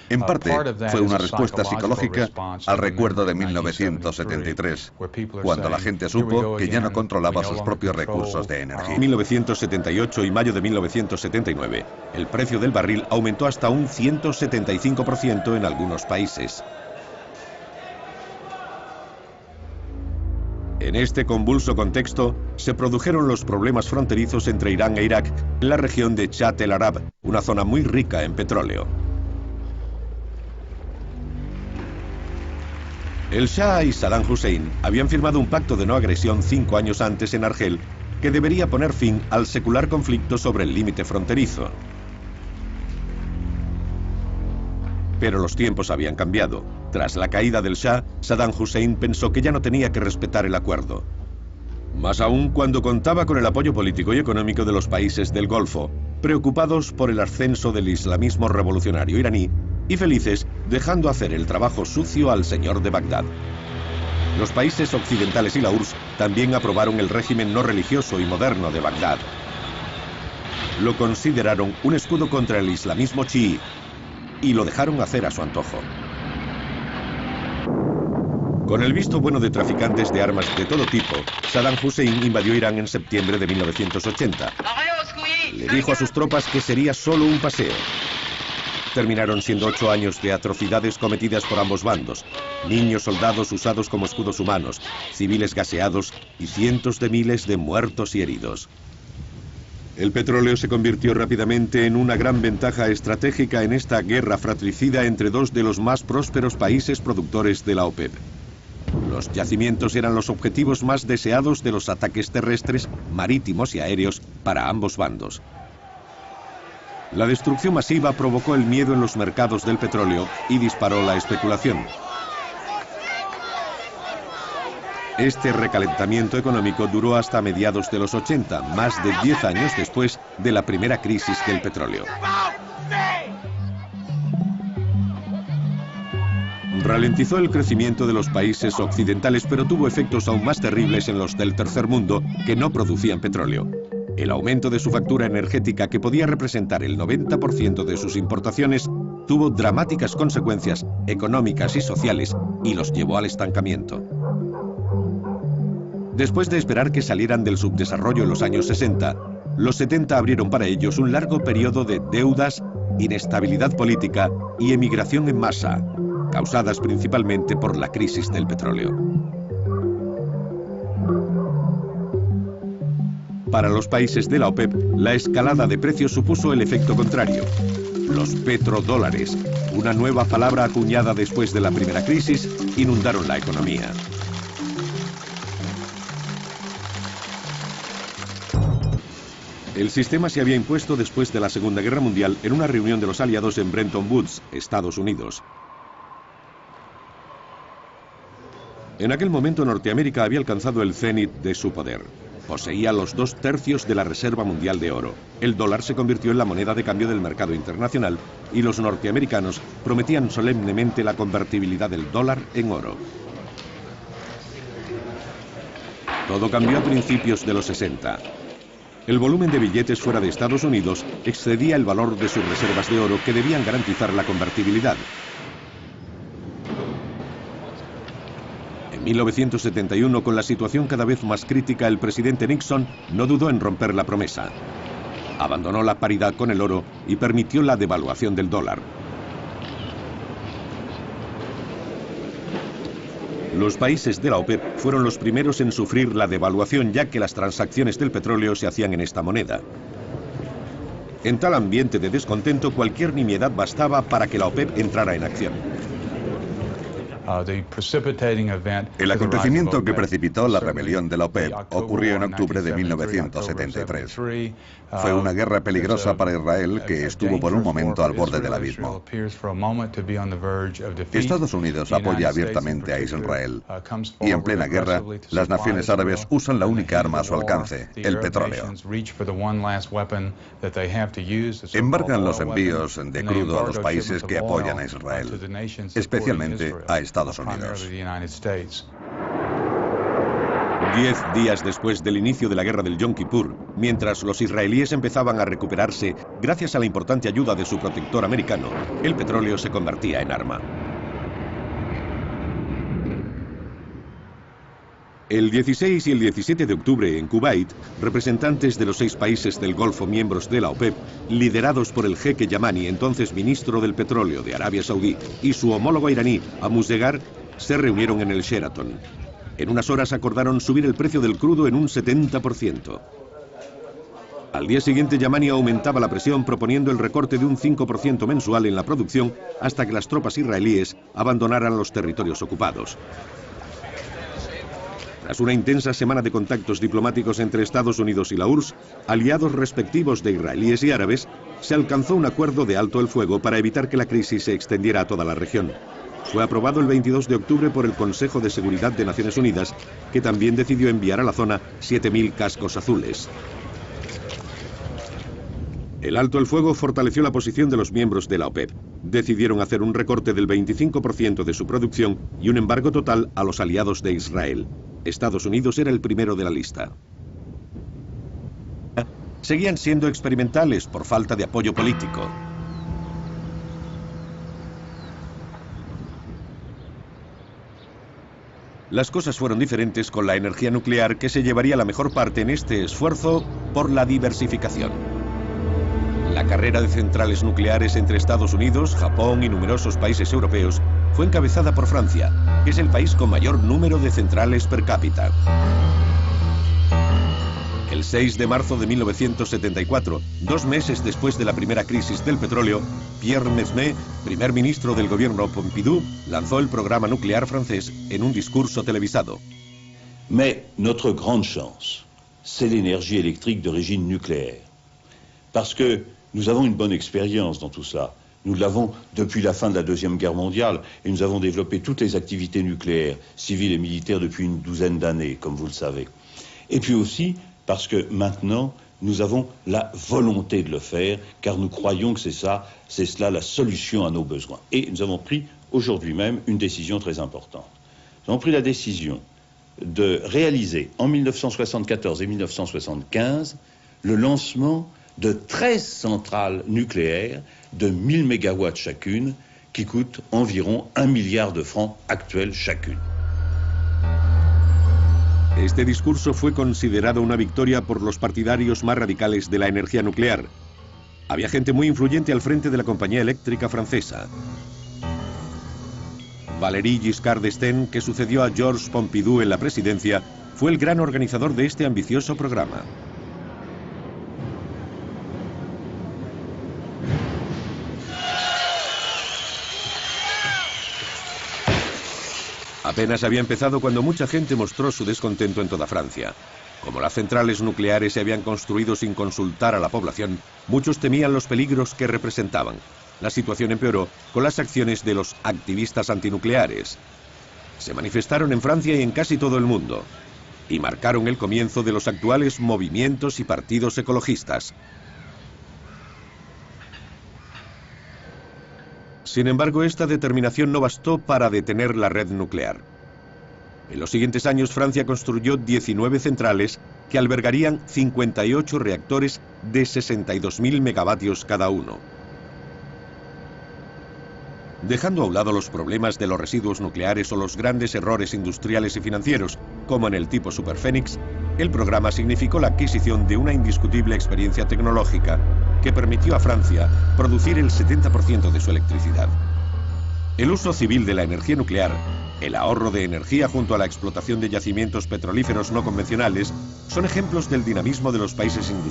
En parte, fue una respuesta psicológica al recuerdo de 1973, cuando la gente supo que ya no controlaba sus propios recursos de energía. En 1978 y mayo de 1979, el precio del barril aumentó hasta un 175% en algunos países. En este convulso contexto, se produjeron los problemas fronterizos entre Irán e Irak en la región de Chat el Arab, una zona muy rica en petróleo. El Shah y Saddam Hussein habían firmado un pacto de no agresión 5 años antes en Argel, que debería poner fin al secular conflicto sobre el límite fronterizo. Pero los tiempos habían cambiado. Tras la caída del Shah, Saddam Hussein pensó que ya no tenía que respetar el acuerdo. Más aún cuando contaba con el apoyo político y económico de los países del Golfo, preocupados por el ascenso del islamismo revolucionario iraní y felices dejando hacer el trabajo sucio al señor de Bagdad. Los países occidentales y la URSS también aprobaron el régimen no religioso y moderno de Bagdad. Lo consideraron un escudo contra el islamismo chií y lo dejaron hacer a su antojo. Con el visto bueno de traficantes de armas de todo tipo, Saddam Hussein invadió Irán en septiembre de 1980. Le dijo a sus tropas que sería solo un paseo. Terminaron siendo 8 años de atrocidades cometidas por ambos bandos. Niños soldados usados como escudos humanos, civiles gaseados y cientos de miles de muertos y heridos. El petróleo se convirtió rápidamente en una gran ventaja estratégica en esta guerra fratricida entre dos de los más prósperos países productores de la OPEP. Los yacimientos eran los objetivos más deseados de los ataques terrestres, marítimos y aéreos para ambos bandos. La destrucción masiva provocó el miedo en los mercados del petróleo y disparó la especulación. Este recalentamiento económico duró hasta mediados de los 80, más de 10 años después de la primera crisis del petróleo. Ralentizó el crecimiento de los países occidentales, pero tuvo efectos aún más terribles en los del tercer mundo que no producían petróleo. El aumento de su factura energética, que podía representar el 90% de sus importaciones, tuvo dramáticas consecuencias económicas y sociales y los llevó al estancamiento. Después de esperar que salieran del subdesarrollo en los años 60, los 70 abrieron para ellos un largo periodo de deudas, inestabilidad política y emigración en masa, causadas principalmente por la crisis del petróleo. Para los países de la OPEP, la escalada de precios supuso el efecto contrario. Los petrodólares, una nueva palabra acuñada después de la primera crisis, inundaron la economía. El sistema se había impuesto después de la Segunda Guerra Mundial en una reunión de los aliados en Bretton Woods, Estados Unidos. En aquel momento Norteamérica había alcanzado el cenit de su poder. Poseía los 2/3 de la reserva mundial de oro. El dólar se convirtió en la moneda de cambio del mercado internacional y los norteamericanos prometían solemnemente la convertibilidad del dólar en oro. Todo cambió a principios de los 60. El volumen de billetes fuera de Estados Unidos excedía el valor de sus reservas de oro que debían garantizar la convertibilidad. En 1971, con la situación cada vez más crítica, el presidente Nixon no dudó en romper la promesa. Abandonó la paridad con el oro y permitió la devaluación del dólar. Los países de la OPEP fueron los primeros en sufrir la devaluación, ya que las transacciones del petróleo se hacían en esta moneda. En tal ambiente de descontento, cualquier nimiedad bastaba para que la OPEP entrara en acción. El acontecimiento que precipitó la rebelión de la OPEP ocurrió en octubre de 1973. Fue una guerra peligrosa para Israel que estuvo por un momento al borde del abismo. Estados Unidos apoya abiertamente a Israel y en plena guerra las naciones árabes usan la única arma a su alcance, el petróleo. Embargan los envíos de crudo a los países que apoyan a Israel, especialmente a Estados Unidos. 10 días después del inicio de la guerra del Yom Kippur, mientras los israelíes empezaban a recuperarse gracias a la importante ayuda de su protector americano, el petróleo se convertía en arma. El 16 y el 17 de octubre en Kuwait, representantes de los 6 países del Golfo miembros de la OPEP, liderados por el jeque Yamani, entonces ministro del petróleo de Arabia Saudí, y su homólogo iraní, Amusdegar, se reunieron en el Sheraton. En unas horas acordaron subir el precio del crudo en un 70%. Al día siguiente, Yamani aumentaba la presión proponiendo el recorte de un 5% mensual en la producción hasta que las tropas israelíes abandonaran los territorios ocupados. Tras una intensa semana de contactos diplomáticos entre Estados Unidos y la URSS, aliados respectivos de israelíes y árabes, se alcanzó un acuerdo de alto el fuego para evitar que la crisis se extendiera a toda la región. Fue aprobado el 22 de octubre por el Consejo de Seguridad de Naciones Unidas, que también decidió enviar a la zona 7.000 cascos azules. El alto el fuego fortaleció la posición de los miembros de la OPEP. Decidieron hacer un recorte del 25% de su producción y un embargo total a los aliados de Israel. Estados Unidos era el primero de la lista. Seguían siendo experimentales por falta de apoyo político. Las cosas fueron diferentes con la energía nuclear, que se llevaría la mejor parte en este esfuerzo por la diversificación. La carrera de centrales nucleares entre Estados Unidos, Japón y numerosos países europeos fue encabezada por Francia, que es el país con mayor número de centrales per cápita. El 6 de marzo de 1974, 2 meses después de la primera crisis del petróleo, Pierre Mesmer, primer ministro del gobierno Pompidou, lanzó el programa nuclear francés en un discurso televisado. Mais notre grande chance, c'est l'énergie électrique d'origine nucléaire. Parce que nous avons une bonne expérience dans tout ça. Nous l'avons depuis la fin de la Deuxième Guerre mondiale et nous avons développé toutes les activités nucléaires, civiles et militaires depuis une douzaine d'années, comme vous le savez. Et puis aussi parce que maintenant, nous avons la volonté de le faire, car nous croyons que c'est cela la solution à nos besoins. Et nous avons pris aujourd'hui même une décision très importante. Nous avons pris la décision de réaliser en 1974 et 1975 le lancement de 13 centrales nucléaires de 1000 mégawatts chacune, qui coûtent environ 1 milliard de francs actuels chacune. Este discurso fue considerado una victoria por los partidarios más radicales de la energía nuclear. Había gente muy influyente al frente de la compañía eléctrica francesa. Valéry Giscard d'Estaing, que sucedió a Georges Pompidou en la presidencia, fue el gran organizador de este ambicioso programa. Apenas había empezado cuando mucha gente mostró su descontento en toda Francia. Como las centrales nucleares se habían construido sin consultar a la población, muchos temían los peligros que representaban. La situación empeoró con las acciones de los activistas antinucleares. Se manifestaron en Francia y en casi todo el mundo, y marcaron el comienzo de los actuales movimientos y partidos ecologistas. Sin embargo, esta determinación no bastó para detener la red nuclear. En los siguientes años, Francia construyó 19 centrales que albergarían 58 reactores de 62.000 megavatios cada uno. Dejando a un lado los problemas de los residuos nucleares o los grandes errores industriales y financieros, como en el tipo Superphénix, el programa significó la adquisición de una indiscutible experiencia tecnológica que permitió a Francia producir el 70% de su electricidad. El uso civil de la energía nuclear, el ahorro de energía junto a la explotación de yacimientos petrolíferos no convencionales, son ejemplos del dinamismo de los países industriales.